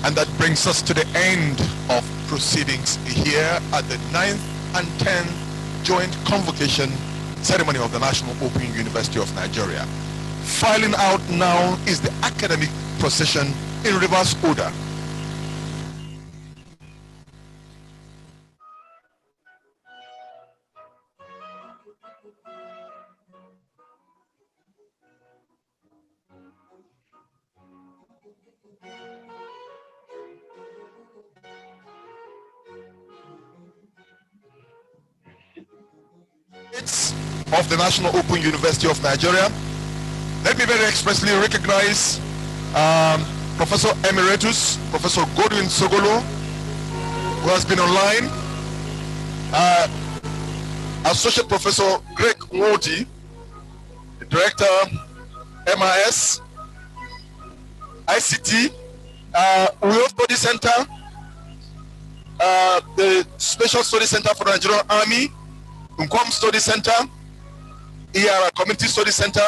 And that brings us to the end of proceedings here at the 9th and 10th Joint Convocation Ceremony of the National Open University of Nigeria. Filing out now is the academic procession in reverse order. Of the National Open University of Nigeria. Let me very expressly recognize Professor Emeritus, Professor Godwin Sogolo, who has been online, Associate Professor Greg Nwoti, the Director, MIS, ICT, Uyo Study Center, the Special Study Center for the Nigerian Army, Nkwam Study Center, ERA Community Study Center,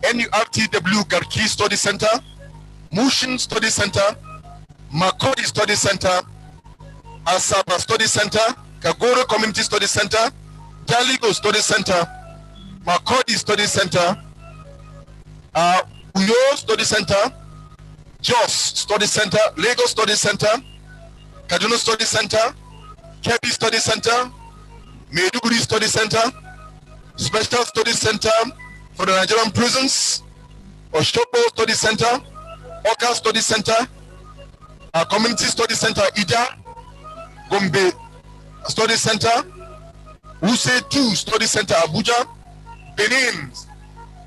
NURTW Garki Study Center, Mushin Study Center, Makodi Study Center, Asaba Study Center, Kagoro Community Study Center, Jaligo Study Center, Makodi Study Center, Uyo Study Center, Jos Study Center, Lagos Study Center, Kaduna Study Center, Kebbi Study Center, Maiduguri Study Center, Special Study Center for the Nigerian prisons, Oshobo Study Center, Oka Study Center, Community Study Center, Ida, Gombe Study Center, Wuse 2 Study Center, Abuja, Benin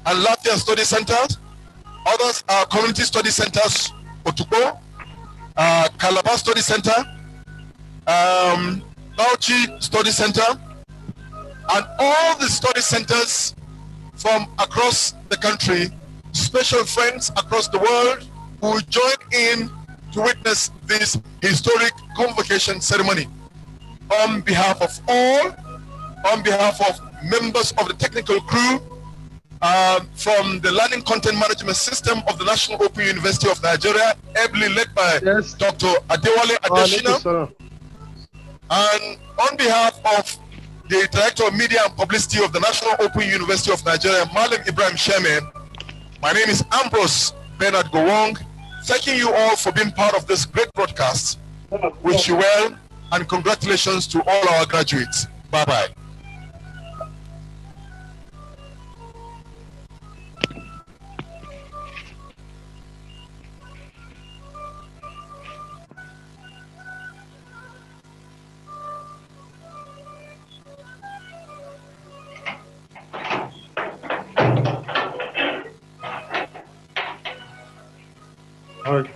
and Latvia Study Centers. Others are community study centers, Otubo, Calabar Study Center, Bauchi Study Center, and all the study centers from across the country, special friends across the world who will join in to witness this historic convocation ceremony. On behalf of all, on behalf of members of the technical crew, from the Learning Content Management System of the National Open University of Nigeria, ably led by Dr. Adewale Adeshina, and on behalf of the Director of Media and Publicity of the National Open University of Nigeria, Malam Ibrahim Sherman, my name is Ambrose Bernard Gowong, thanking you all for being part of this great broadcast. Wish you well, and congratulations to all our graduates. Bye-bye. All right.